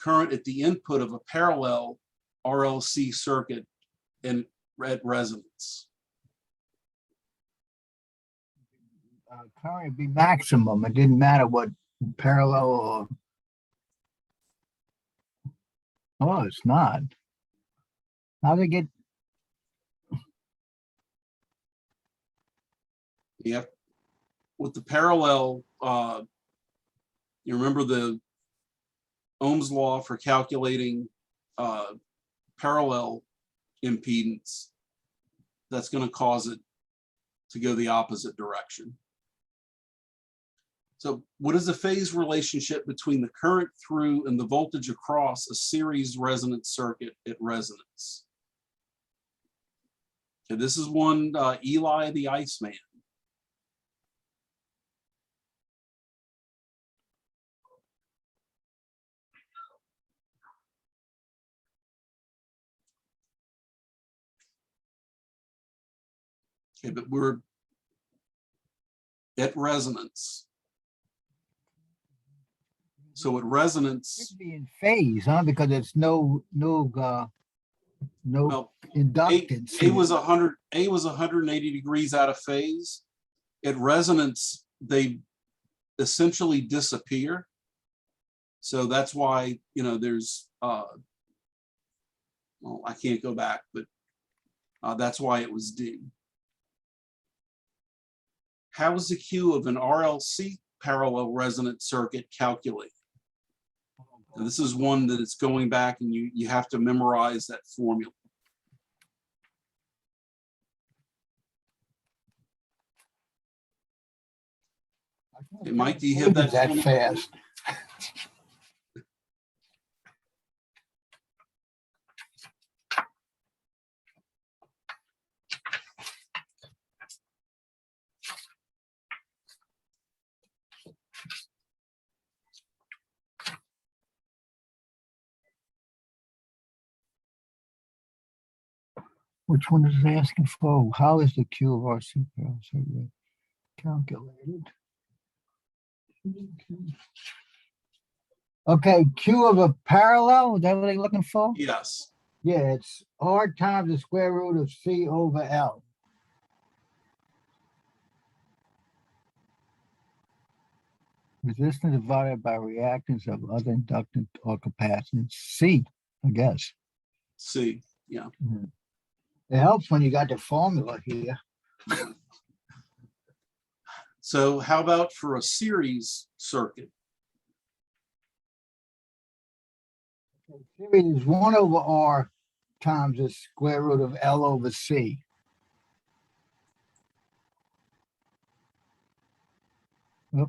current at the input of a parallel RLC circuit at resonance? Current be maximum. It didn't matter what parallel or. Oh, it's not. How they get? Yeah, with the parallel, you remember the Ohm's law for calculating parallel impedance. That's going to cause it to go the opposite direction. So what is the phase relationship between the current through and the voltage across a series resonance circuit at resonance? Okay, this is one Eli the Iceman. Okay, but we're at resonance. So at resonance, Should be in phase, huh? Because it's no well, inductance. A was 180 degrees out of phase. At resonance, they essentially disappear. So that's why, there's, well, I can't go back, but that's why it was D. How is the Q of an RLC parallel resonance circuit calculated? And this is one that it's going back and you have to memorize that formula. Hey, Mike, do you have that? That fast? Which one is it asking for? How is the Q of RC parallel calculated? Okay, Q of a parallel, is that what they're looking for? Yes. Yeah, it's R times the square root of C over L. Resistance divided by reactance of other inductance or capacitance. C, I guess. C. Yeah. It helps when you got the formula here. So how about for a series circuit? Series is 1 over R times the square root of L over C. Yep.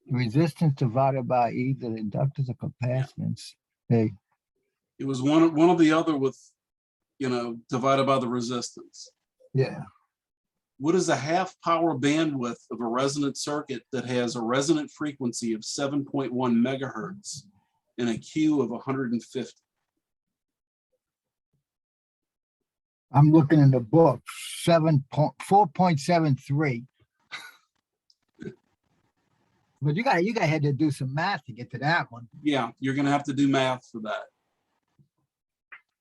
Resistance divided by either inductance or capacitance. Hey, It was one of the other with, divided by the resistance. yeah. What is a half power bandwidth of a resonant circuit that has a resonant frequency of 7.1 megahertz and a Q of 150? I'm looking in the book, 4.73. But you got had to do some math to get to that one. Yeah, you're gonna have to do math for that.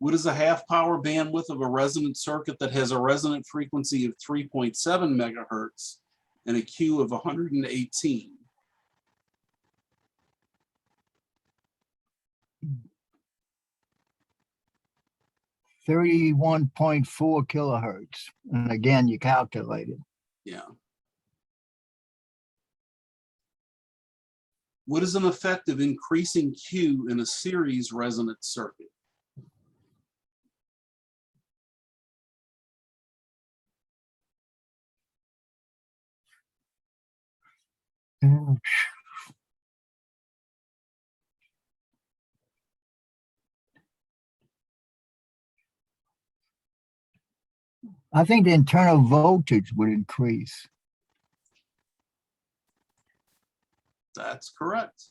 What is a half power bandwidth of a resonant circuit that has a resonant frequency of 3.7 megahertz and a Q of 118? $31.4 kilohertz. And again, you calculated. Yeah. What is an effect of increasing Q in a series resonant circuit? I think the internal voltage would increase. That's correct.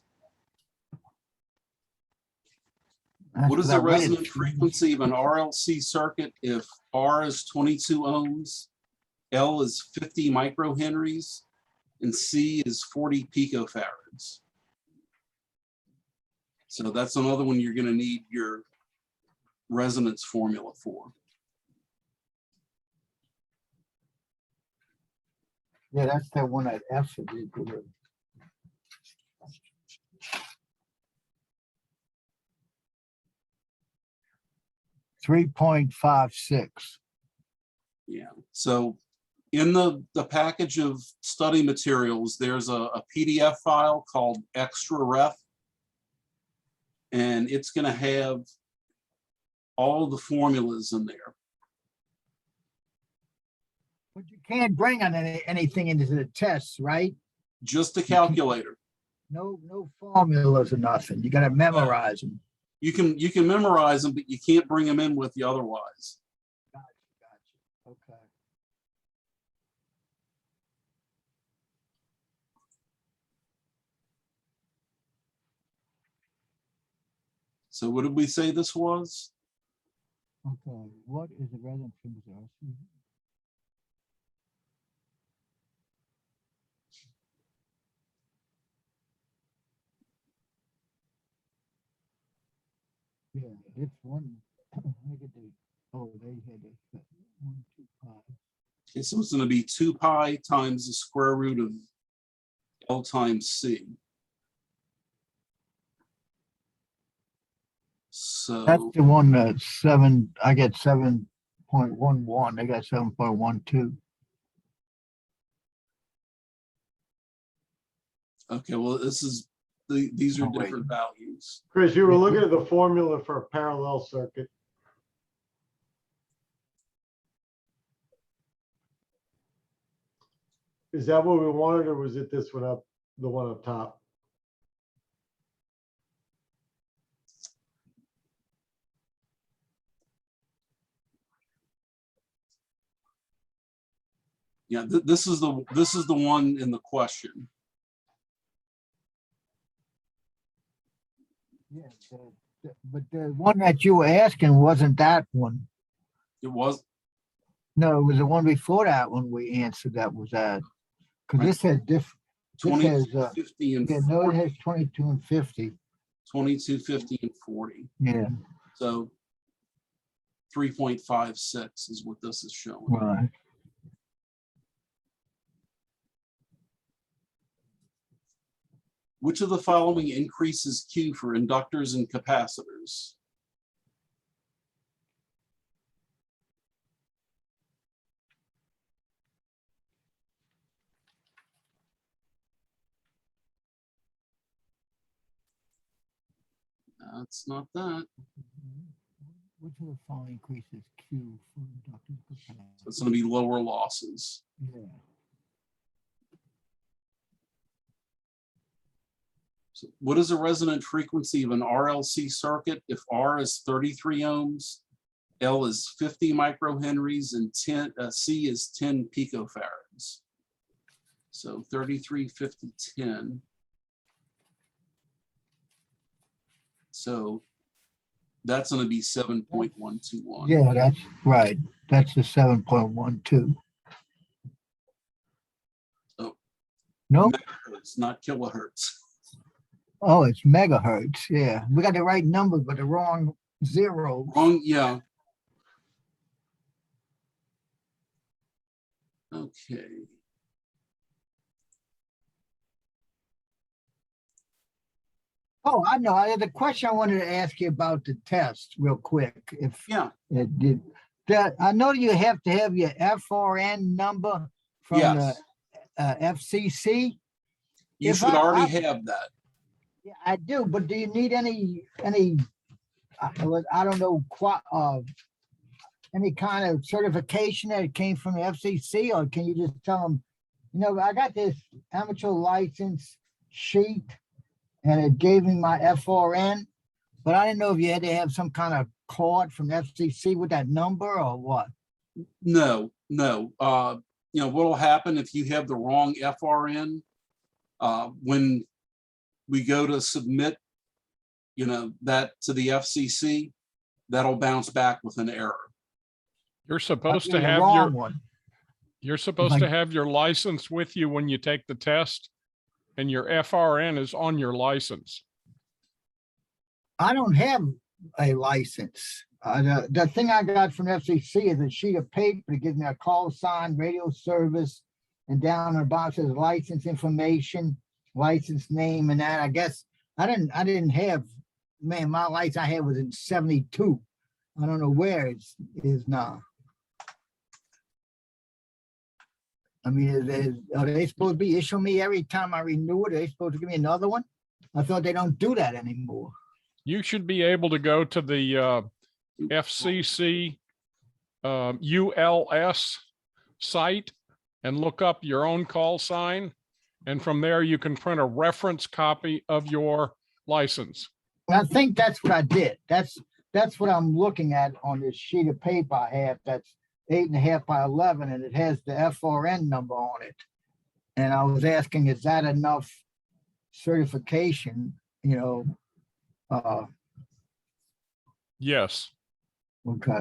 That's What is what I the read it. resonant frequency of an RLC circuit if R is 22 ohms, L is 50 microhenries, and C is 40 picofarads? So that's another one you're going to need your resonance formula for. Yeah, that's the one at F is equal to. $3.56. Yeah. So in the package of study materials, there's a PDF file called Extra Ref. And it's going to have all of the formulas in there. But you can't bring on anything into the tests, right? Just a calculator. No formulas or nothing. You gotta memorize them. You can memorize them, but you can't bring them in with you otherwise. Gotcha. Okay. So what did we say this was? Okay. What is the resonant frequency? Yeah, it's one. Look at the. Oh, they had a 1, 2, 5. Okay, so it's going to be 2 pi times the square root of L times C. So That's the one that's 7. I get 7.11. They got 7.12. okay, well these are Oh, wait. different values. Chris, you were looking at the formula for a parallel circuit. Is that what we wanted, or was it this one up, the one up top? Yeah, this is the one in the question. Yeah, but the one that you were asking wasn't that one. It was No, it was the one before that one we answered that was that. Because this has different. This 20, has 50, and yeah, no, it 40, has 22 and 50. 22, 50, and 40. Yeah, So 3.56 is what this is showing. right. Which of the following increases Q for inductors and capacitors? That's not that. Which of the following increases Q for inductive capacity? It's going to be lower losses. Yeah. So what is the resonant frequency of an RLC circuit if R is 33 ohms, L is 50 microhenries, and C is 10 picofarads? So 33, 50, 10. So That's gonna be 7.121. Yeah, that's right. That's the 7.12. Oh. Nope. Megahertz, not kilohertz. Oh, it's megahertz. Yeah, we got the right number, but the wrong zero. Wrong, yeah. Okay. Oh, I know. I had a question I wanted to ask you about the test real quick. If Yeah, it did that, I know you have to have your FRN number from the yes. FCC. You if should I- already I- have that. Yeah, I do, but do you need any, I don't know, any kind of certification that it came from the FCC, or can you just tell them, I got this amateur license sheet and it gave me my FRN, but I didn't know if you had to have some kind of card from FCC with that number or what? No, no. What'll happen if you have the wrong FRN, when we go to submit, that to the FCC, that'll bounce back with an error. You're supposed Yeah, to the have wrong your, one. you're supposed Like- to have your license with you when you take the test, and your FRN is on your license. I don't have a license. The thing I got from FCC is a sheet of paper that gives me a call sign, radio service, and down on the bottom says license information, license name, and that. I guess I didn't have, man, my license I had was in 72. I don't know where it is now. I mean, are they supposed to be issuing me every time I renew it? Are they supposed to give me another one? I thought they don't do that anymore. You should be able to go to the FCC ULS site and look up your own call sign. And from there, you can print a reference copy of your license. I think that's what I did. That's what I'm looking at on this sheet of paper I have. That's 8.5 by 11, and it has the FRN number on it. And I was asking, is that enough certification? Yes. Okay.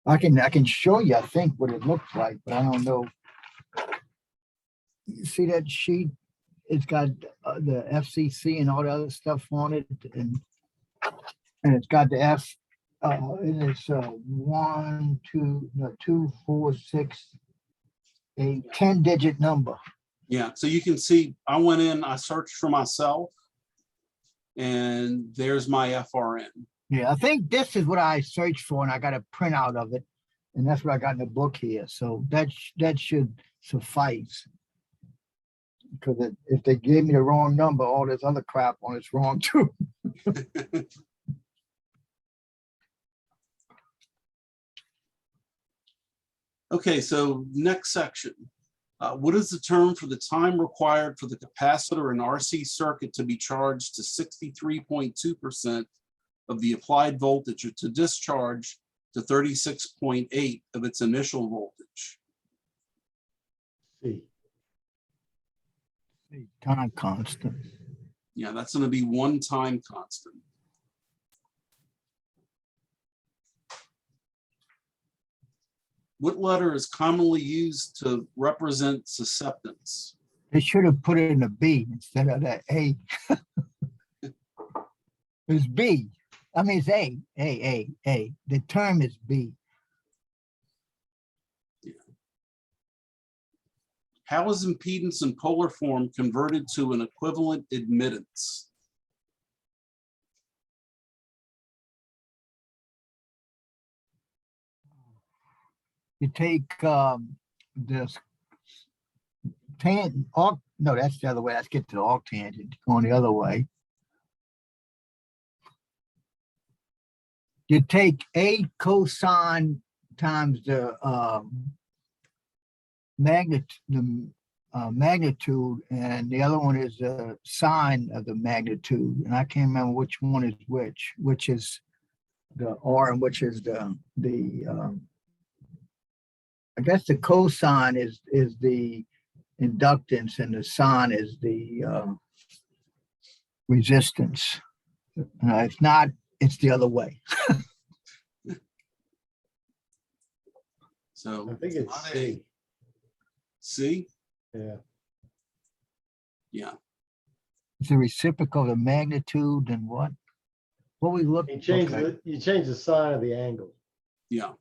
I can show you, I think, what it looks like, but I don't know. You see that sheet? It's got the FCC and all the other stuff on it, and it's got the and it's 1, 2, 4, 6, 8, 10-digit number. Yeah, so you can see, I went in, I searched for myself, and there's my FRN. Yeah, I think this is what I searched for, and I got a printout of it, and that's what I got in the book here. So that should suffice. Because if they gave me the wrong number, all this other crap on it's wrong too. Okay, so next section. What is the term for the time required for the capacitor and RC circuit to be charged to 63.2% of the applied voltage, or to discharge to 36.8 of its initial voltage? See, Time constant. Yeah, that's going to be one time constant. What letter is commonly used to represent susceptance? They should have put it in a B instead of that A. It's B. I mean, it's A. The term is B. How is impedance in polar form converted to an equivalent admittance? You take this no, that's the other way. Let's get to the arctangent going the other way. You take A cosine times the magnitude, and the other one is the sine of the magnitude. And I can't remember which one is which is the R and which is the I guess the cosine is the inductance and the sine is the resistance. it's the other way. So. I think it's not A. C. C, Yeah. yeah, It's the reciprocal, the magnitude and what? What we look. You change okay. you change the sign of the angle. yeah.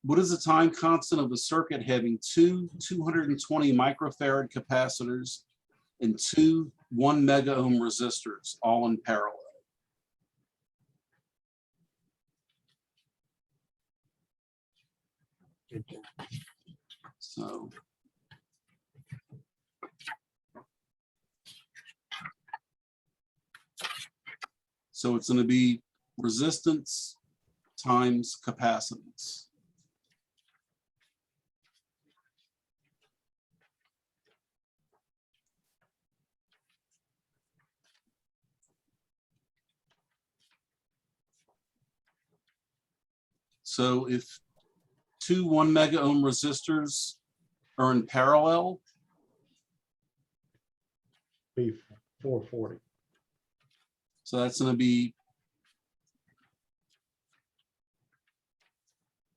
What is the time constant of a circuit having two 220 microfarad capacitors and two 1 mega ohm resistors, all in parallel? So. So it's going to be resistance times capacitance. So if two 1 mega ohm resistors are in parallel, Be 440. so that's going to be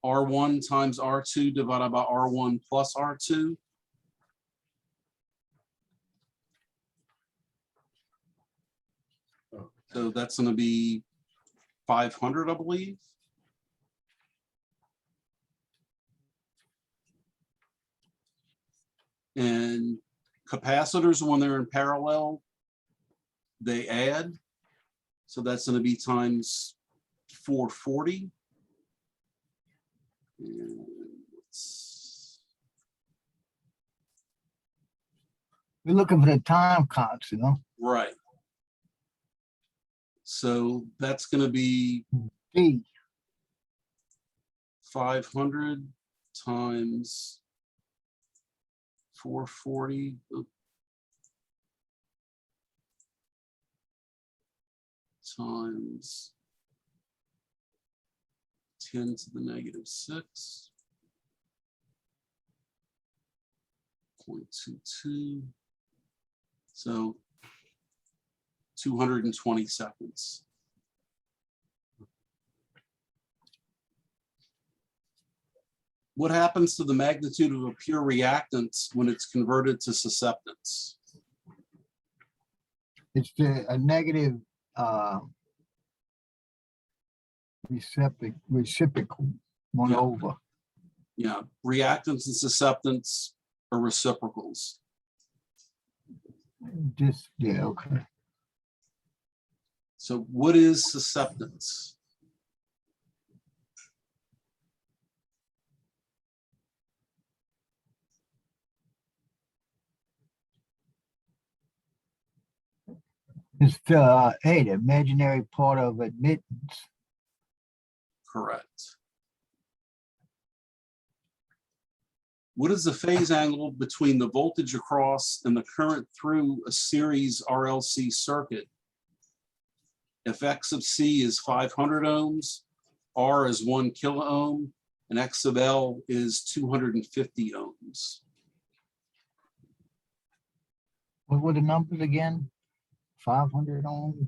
R1 times R2 divided by R1 plus R2. So that's going to be 500, I believe. And capacitors, when they're in parallel, they add. So that's going to be times 440. And We're looking for the time constant, no? right. So that's going to be D, 500 times 440. Times 10 to the negative 6. 0.22. So 220 seconds. What happens to the magnitude of a pure reactance when it's converted to susceptance? it's a negative reciprocal, one Yeah. over. Yeah, reactance and susceptance are reciprocals. Just, yeah, okay. So what is susceptance? It's hey, the imaginary part of admittance. Correct. What is the phase angle between the voltage across and the current through a series RLC circuit? If X sub C is 500 ohms, R is 1 kilo ohm, and X sub L is 250 ohms. What were the numbers again? 500 ohms,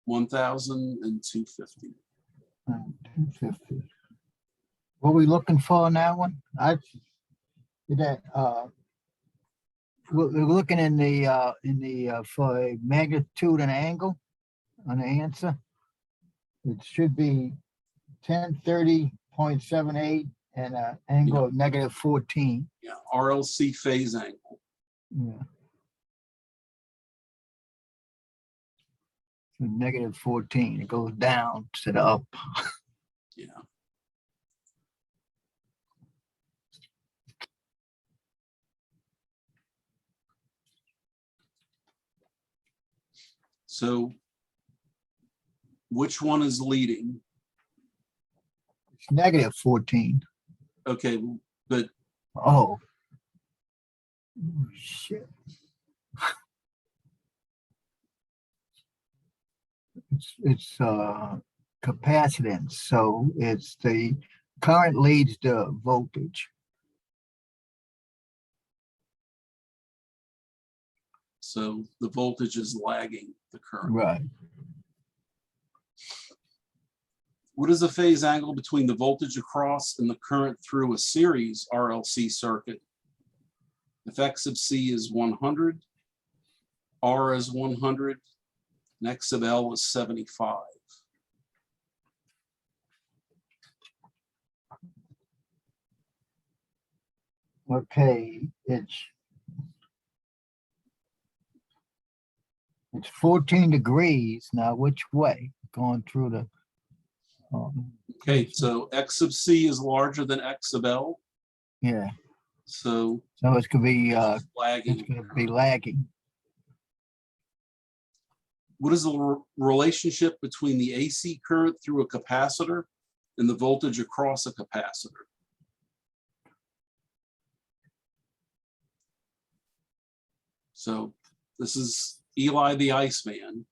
1,000 and 250. 250. What we looking for on that one? I did that. We're looking in the for a magnitude and angle on the answer. It should be 1030.78 and an angle of negative 14. Yeah, RLC phase angle. Yeah. So negative 14. It goes down to the up. Yeah. So which one is leading? It's negative 14. Okay, but Oh. Shit. It's capacitance, so it's the current leads the voltage. So the voltage is lagging the current. Right. What is the phase angle between the voltage across and the current through a series RLC circuit? If X sub C is 100, R is 100, and X sub L is 75. Okay, it's 14 degrees. Now, which way? Going through the, Okay, so X sub C is larger than X sub L, yeah, so so it's gonna be, it's it's lagging. gonna be lagging. What is the relationship between the AC current through a capacitor and the voltage across a capacitor? So this is Eli the Iceman.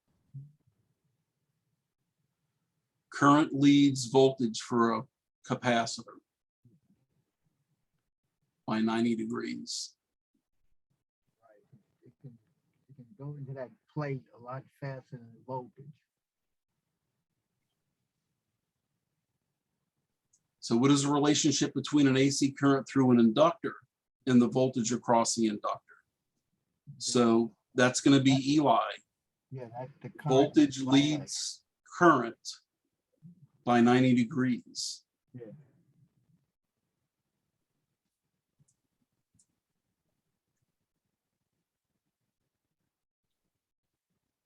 Current leads voltage for a capacitor by 90 degrees. It can go into that plate a lot faster than the voltage. So what is the relationship between an AC current through an inductor and the voltage across the inductor? So that's going to be Eli. Yeah, that the current Voltage lag. leads current by 90 degrees. Yeah.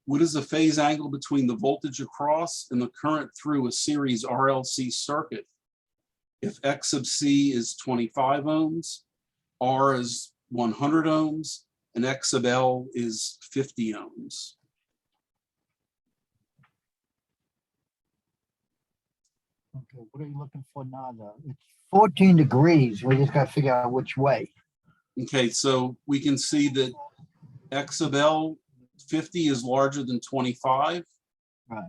What is the phase angle between the voltage across and the current through a series RLC circuit? If X sub C is 25 ohms, R is 100 ohms, and X sub L is 50 ohms. Okay, what are you looking for now, though? It's 14 degrees. We just gotta figure out which way. Okay, so we can see that X sub L 50 is larger than 25. Right.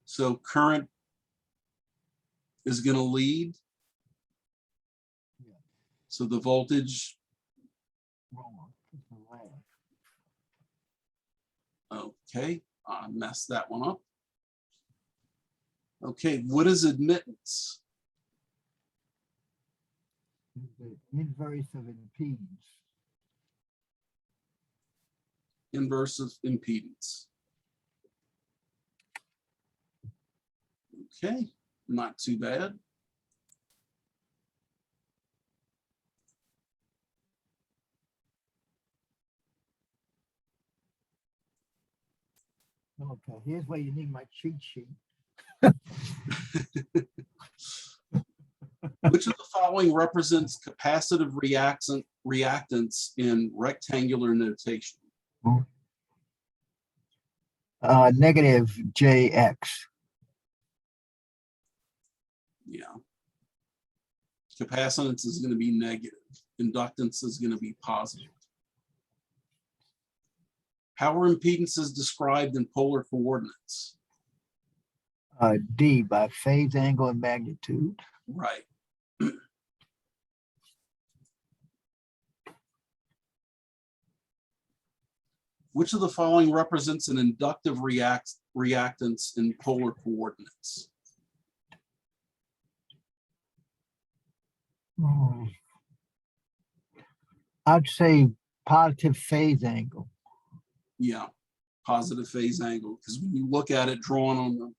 So current is going to lead. Yeah. So the voltage, Wrong. It's the lag. okay, I messed that one up. Okay, what is admittance? It's the inverse of impedance. Inverse of impedance. Okay, not too bad. Okay, here's where you need my cheat sheet. Which of the following represents capacitive reactance in rectangular notation? Negative JX. Yeah. Capacitance is going to be negative. Inductance is going to be positive. How are impedances described in polar coordinates? D by phase angle and magnitude. Right. Which of the following represents an inductive reactance in polar coordinates? I'd say positive phase angle. Yeah, positive phase angle, because when you look at it drawn on the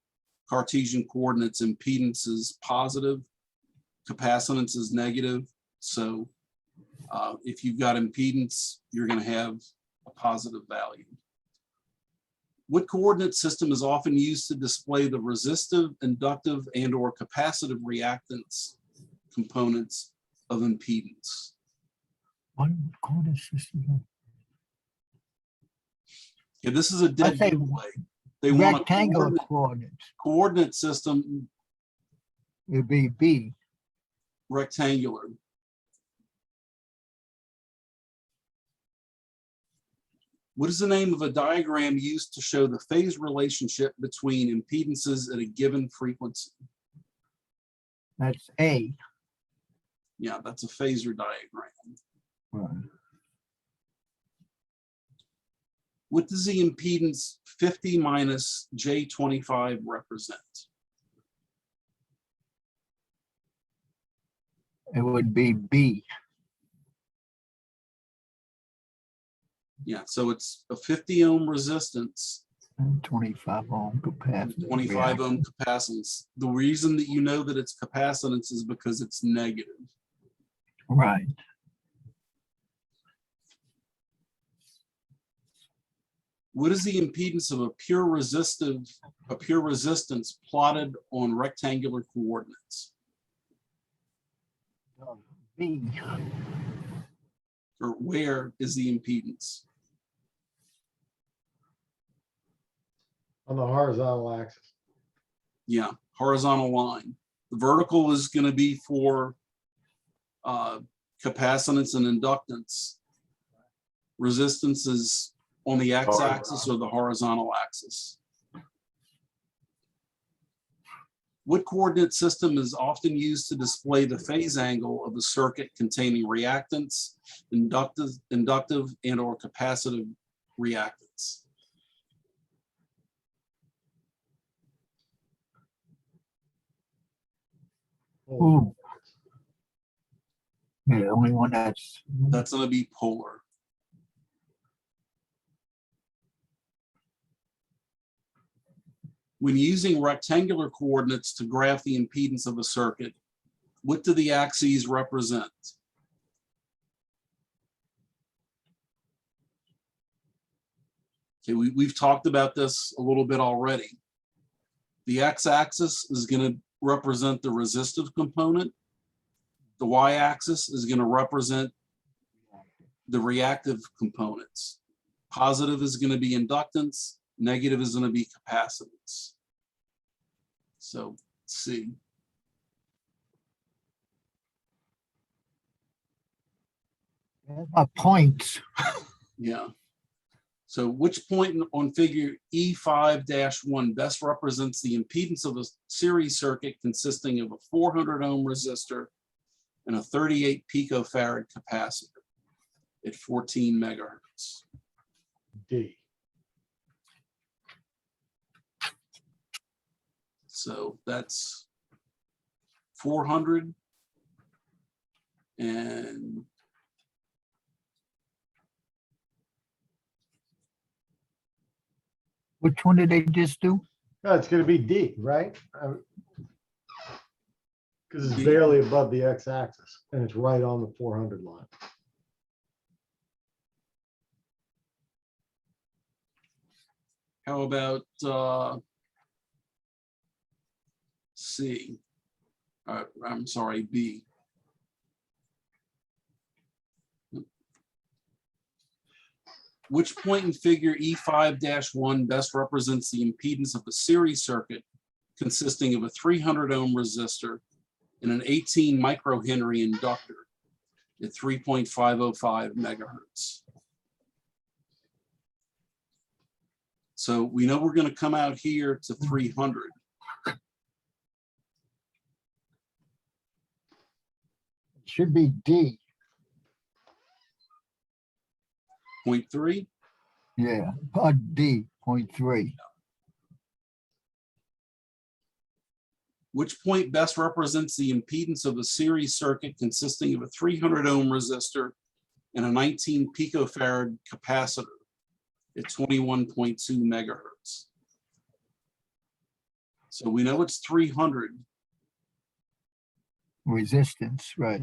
Cartesian coordinates, impedance is positive, capacitance is negative. So if you've got impedance, you're going to have a positive value. What coordinate system is often used to display the resistive, inductive, and or capacitive reactance components of impedance? What coordinate system? Yeah, this is a dead say giveaway. They want a Rectangular coordinates. coordinate system, It'd be B. rectangular. What is the name of a diagram used to show the phase relationship between impedances at a given frequency? That's A. Yeah, that's a phasor diagram. Right. What does the impedance 50 minus J25 represent? It would be B. Yeah, so it's a 50 ohm resistance, 25 ohm capacity. 25 ohm capacitance. The reason that you know that it's capacitance is because it's negative. Right. What is the impedance of a pure resistance plotted on rectangular coordinates? B. Or where is the impedance? On the horizontal axis. Yeah, horizontal line. The vertical is going to be for capacitance and inductance. Resistance is on the x-axis or the horizontal axis. What coordinate system is often used to display the phase angle of a circuit containing reactance, inductive and or capacitive reactance? Ooh. Yeah, the only one that's That's going to be polar. When using rectangular coordinates to graph the impedance of a circuit, what do the axes represent? Okay, we've talked about this a little bit already. The x-axis is going to represent the resistive component. The y-axis is going to represent the reactive components. Positive is going to be inductance, negative is going to be capacitance. So C. my points. Yeah. So which point on figure E5-1 best represents the impedance of a series circuit consisting of a 400 ohm resistor and a 38 picofarad capacitor at 14 megahertz? D. So that's 400 and Which one did they just do? No, it's gonna be D, right? Because it's D. barely above the x-axis and it's right on the 400 line. how about C? I'm sorry, B. Which point in figure E5-1 best represents the impedance of a series circuit consisting of a 300 ohm resistor and an 18 microhenry inductor at 3.505 megahertz? So we know we're going to come out here to 300. Should be D. 0.3. Yeah, D, 0.3. Which point best represents the impedance of a series circuit consisting of a 300 ohm resistor and a 19 picofarad capacitor at 21.2 megahertz? So we know it's 300 Resistance, right.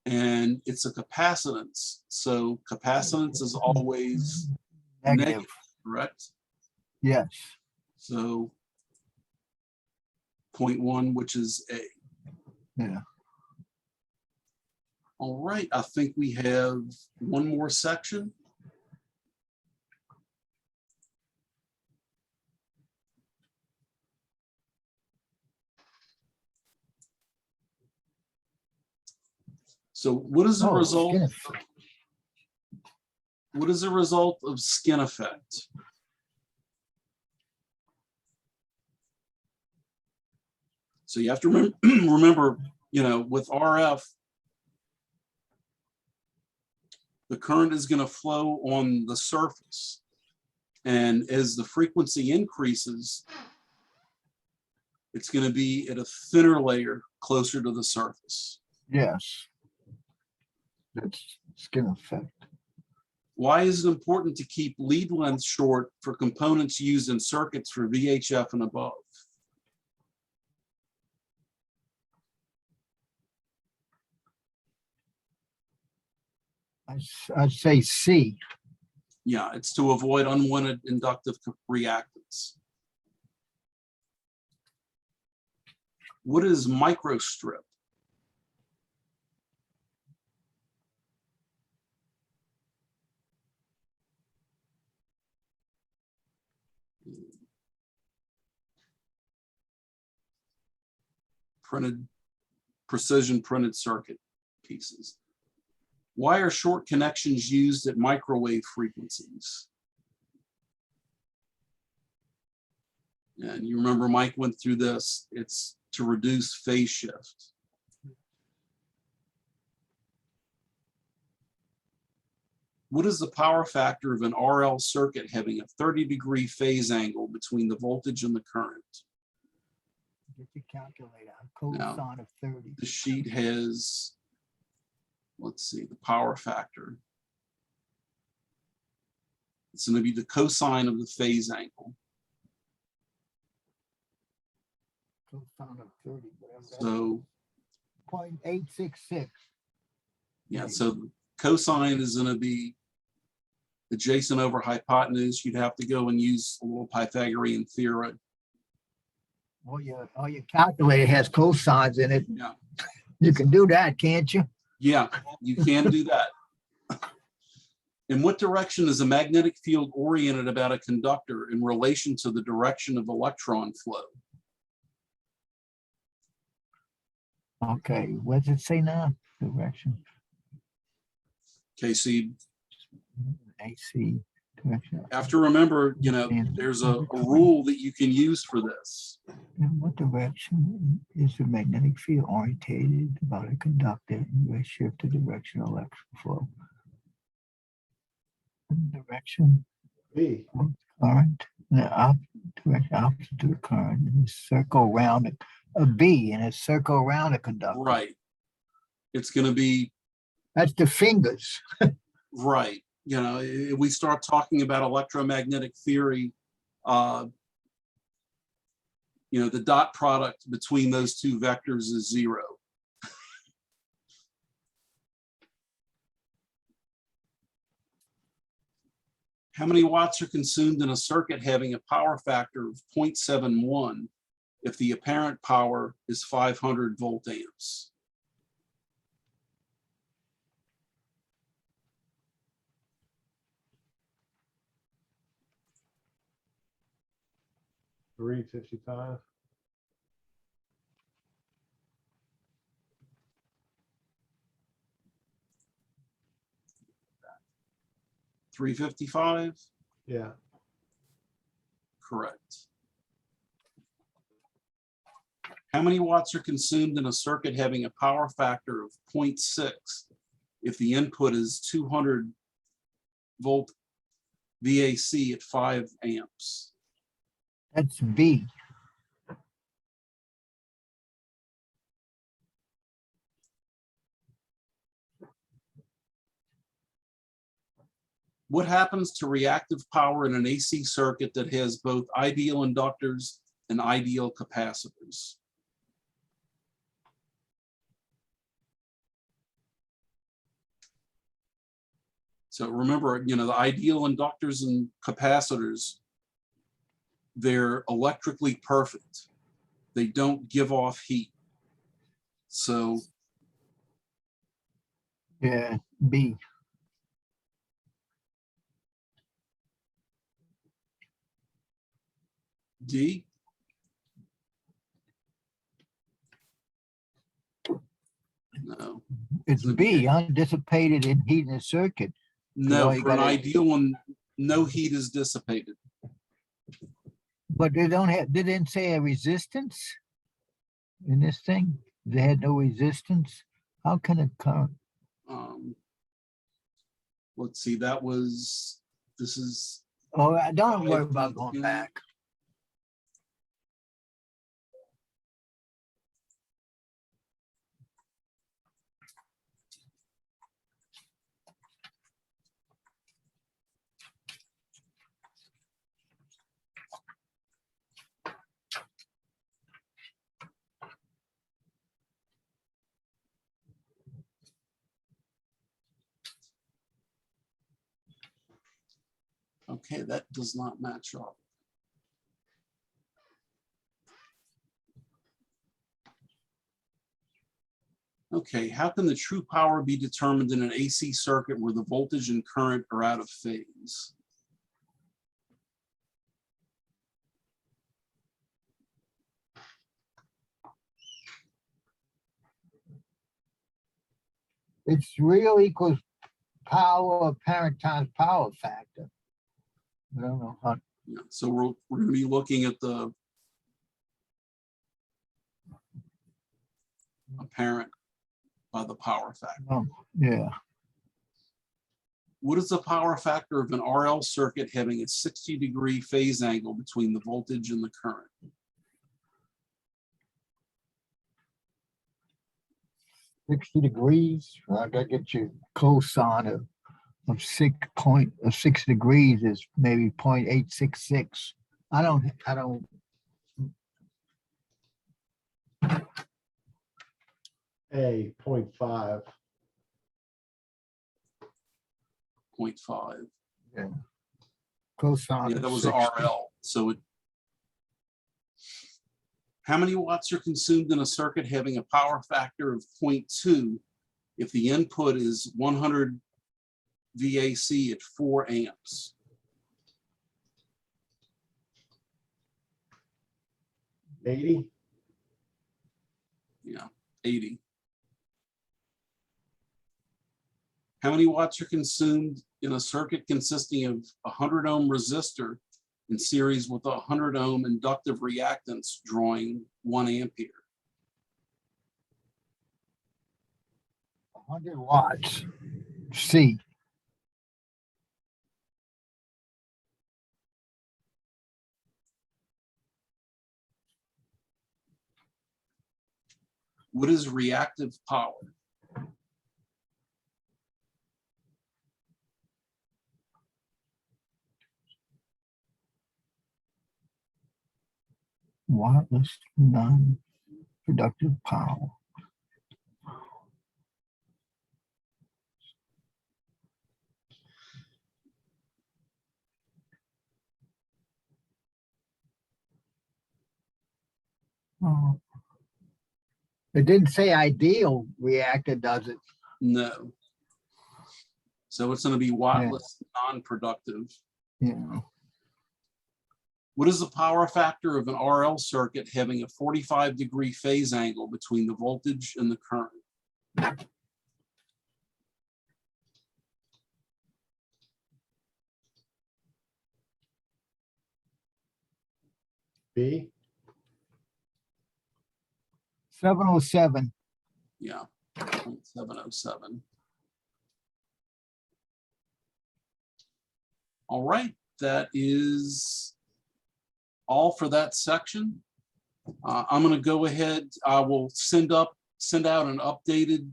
and it's a capacitance. So capacitance is always negative, correct? Yes. So 0.1, which is A. Yeah. All right, I think we have one more section. So what is the Oh, result? skin effect. What is the result of skin effect? So you have to remember, you know, with RF, the current is going to flow on the surface. And as the frequency increases, it's going to be at a thinner layer closer to the surface. Yes. That's skin effect. Why is it important to keep lead length short for components used in circuits for VHF and above? I'd say C. Yeah, it's to avoid unwanted inductive reactance. What is microstrip? Printed, precision printed circuit pieces. Why are short connections used at microwave frequencies? And you remember Mike went through this. It's to reduce phase shift. What is the power factor of an RL circuit having a 30-degree phase angle between the voltage and the current? Get your calculator, No. cosine of 30. The sheet has, let's see, the power factor. It's going to be the cosine of the phase angle. Cosine of 30, whatever. So, 0.866. yeah, so the cosine is going to be adjacent over hypotenuse. You'd have to go and use a little Pythagorean theorem. All your calculator has cosines in it. Yeah. You can do that, can't you? Yeah, you can do that. In what direction is a magnetic field oriented about a conductor in relation to the direction of electron flow? Okay, what does it say now? Direction, Okay, so you AC, direction. have to remember, you know, there's a rule that you can use for this. In what direction is the magnetic field orientated about a conductor in relationship to direction of electrical flow? Direction, B. current, direction opposite to the current, and circle around a B and a circle around a conductor. Right. It's going to be That's the fingers. right. You know, we start talking about electromagnetic theory, you know, the dot product between those two vectors is 0. How many watts are consumed in a circuit having a power factor of 0.71 if the apparent power is 500 volt amps? $3.55. $3.55? Yeah. Correct. How many watts are consumed in a circuit having a power factor of 0.6 if the input is 200 volt VAC at 5 amps? That's B. What happens to reactive power in an AC circuit that has both ideal inductors and ideal capacitors? So remember, you know, the ideal inductors and capacitors, they're electrically perfect. They don't give off heat. So Yeah, B. D, no, It's B, undissipated in heat in a circuit. no, you for an gotta- ideal one, no heat is dissipated. But they didn't say a resistance in this thing. They had no resistance. How can it come? Let's see, that was, this is Oh, I don't worry 5.2. about going back. Okay, that does not match up. Okay, how can the true power be determined in an AC circuit where the voltage and current are out of phase? It's real equals power apparent times power factor. I don't know how, Yeah, so we're going to be looking at the apparent by the power factor. yeah, What is the power factor of an RL circuit having a 60-degree phase angle between the voltage and the current? 60 degrees. I gotta get you cosine of 6 degrees is maybe 0.866. I don't, A 0.5. 0.5. cosine Yeah, of that was 60. RL. So how many watts are consumed in a circuit having a power factor of 0.2 if the input is 100 VAC at 4 amps? $80. Yeah, 80. How many watts are consumed in a circuit consisting of a 100 ohm resistor in series with a 100 ohm inductive reactance drawing 1 ampere? 100 watts. C. What is reactive power? Wattless non-productive power. Oh. It didn't say ideal reactor, does it? No. So it's going to be wattless, non-productive. Yeah. What is the power factor of an RL circuit having a 45-degree phase angle between the voltage and the current? B. 707. Yeah, 0.707. All right, that is all for that section. I'm going to go ahead. I will send out an updated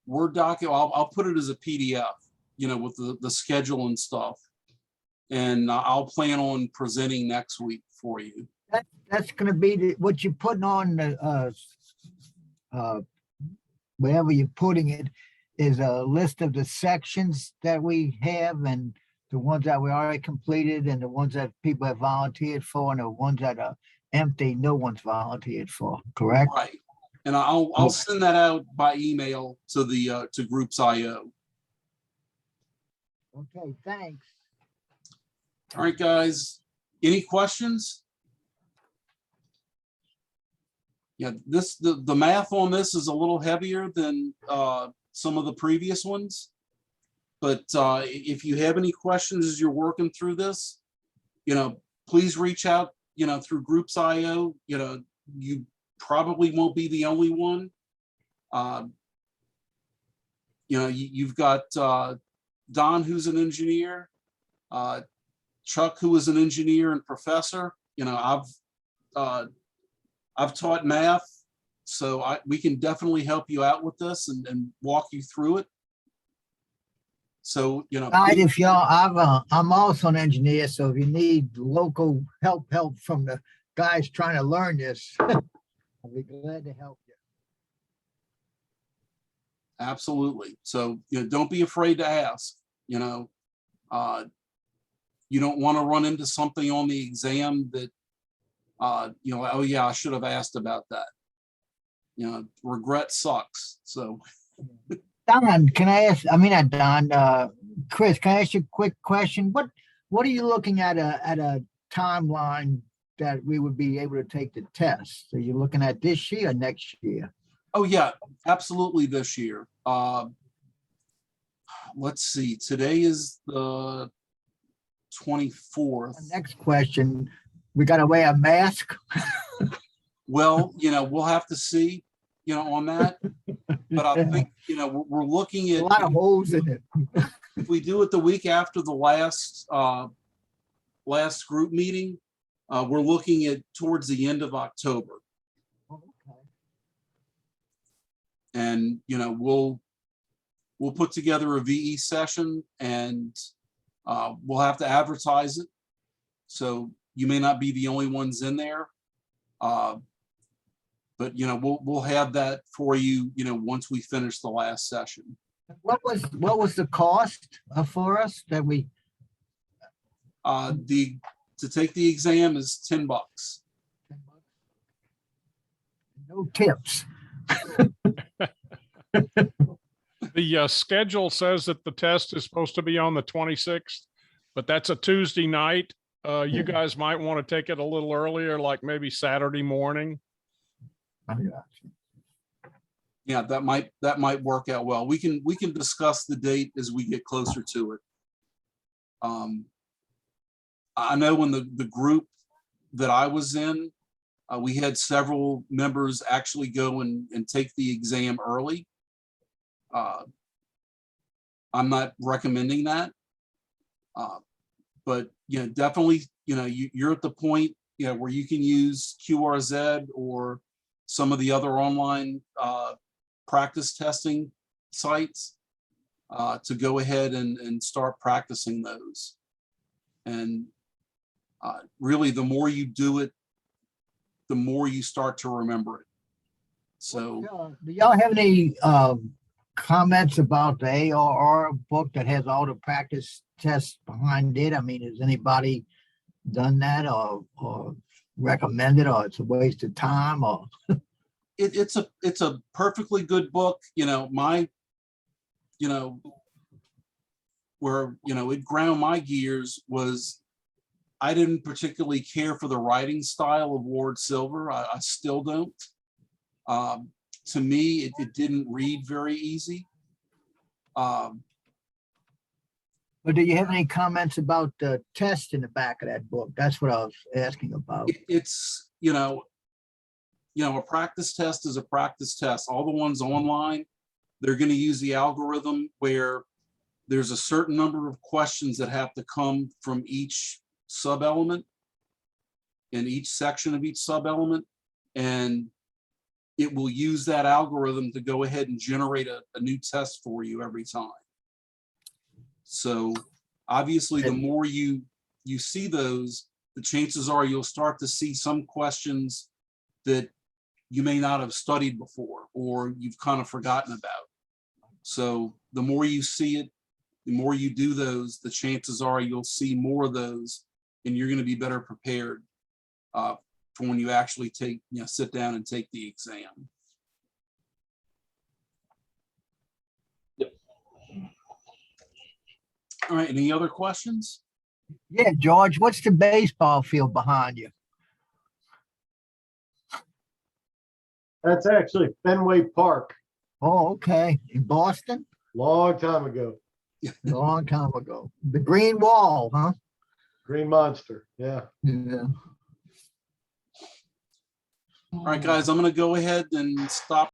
Word document. I'll put it as a PDF, with the schedule and stuff. And I'll plan on presenting next week for you. That's gonna be what you're putting on the, wherever you're putting it is a list of the sections that we have and the ones that we already completed and the ones that people have volunteered for and the ones that are empty, no one's volunteered for, correct? Right. And I'll send that out by email to the to Groups IO. Okay, thanks. All right, guys. Any questions? Yeah, the math on this is a little heavier than some of the previous ones. But if you have any questions as you're working through this, please reach out, through Groups IO. You probably won't be the only one. You've got Don, who's an engineer, Chuck, who is an engineer and professor. You know, I've taught math, so we can definitely help you out with this and walk you through it. So, you know, Guys, if y'all, I'm also an engineer, so if you need local help from the guys trying to learn this, I'll be glad to help you. absolutely. So, you know, don't be afraid to ask, you know. You don't want to run into something on the exam that, you know, oh yeah, I should have asked about that. You know, regret sucks. So, Don, can I ask, I mean, not Don, Chris, can I ask you a quick question? What are you looking at a timeline that we would be able to take the test? Are you looking at this year or next year? oh yeah, absolutely this year. Let's see, today is the 24th. Next question, we gotta wear a mask? Well, you know, we'll have to see, you know, on that. But I think, you know, we're looking A at, lot of holes in it. if we do it the week after the last group meeting, we're looking at towards the end of October. And, you know, we'll put together a VE session and we'll have to advertise it. So you may not be the only ones in there. But, you know, we'll have that for you, you know, once we finish the last session. What was the cost for us that we, To take the exam is $10. no tips? The schedule says that the test is supposed to be on the 26th, but that's a Tuesday night. You guys might want to take it a little earlier, like maybe Saturday morning. Yeah, that might work out well. We can discuss the date as we get closer to it. I know when the group that I was in, we had several members actually go and take the exam early. I'm not recommending that. But, you know, definitely, you know, you're at the point, you know, where you can use QRZ or some of the other online practice testing sites to go ahead and start practicing those. And really, the more you do it, the more you start to remember it. So, Do y'all have any comments about the ARR book that has all the practice tests behind it? I mean, has anybody done that or recommended, or it's a waste of time, or? it's a perfectly good book. You know, where, you know, it ground my gears was I didn't particularly care for the writing style of Ward Silver. I still don't. To me, it didn't read very easy. But do you have any comments about the test in the back of that book? That's what I was asking about. It's, you know, a practice test is a practice test. All the ones online, they're going to use the algorithm where there's a certain number of questions that have to come from each sub-element in each section of each sub-element. And it will use that algorithm to go ahead and generate a new test for you every time. So obviously, the more you see those, the chances are you'll start to see some questions that you may not have studied before or you've kind of forgotten about. So the more you see it, the more you do those, the chances are you'll see more of those and you're going to be better prepared for when you actually sit down and take the exam. All right, any other questions? Yeah, George, what's the baseball field behind you? That's actually Fenway Park, Oh, okay. In Boston? long time ago. Long time ago. The green wall, huh? Green Monster, yeah. Yeah. All right, guys, I'm going to go ahead and stop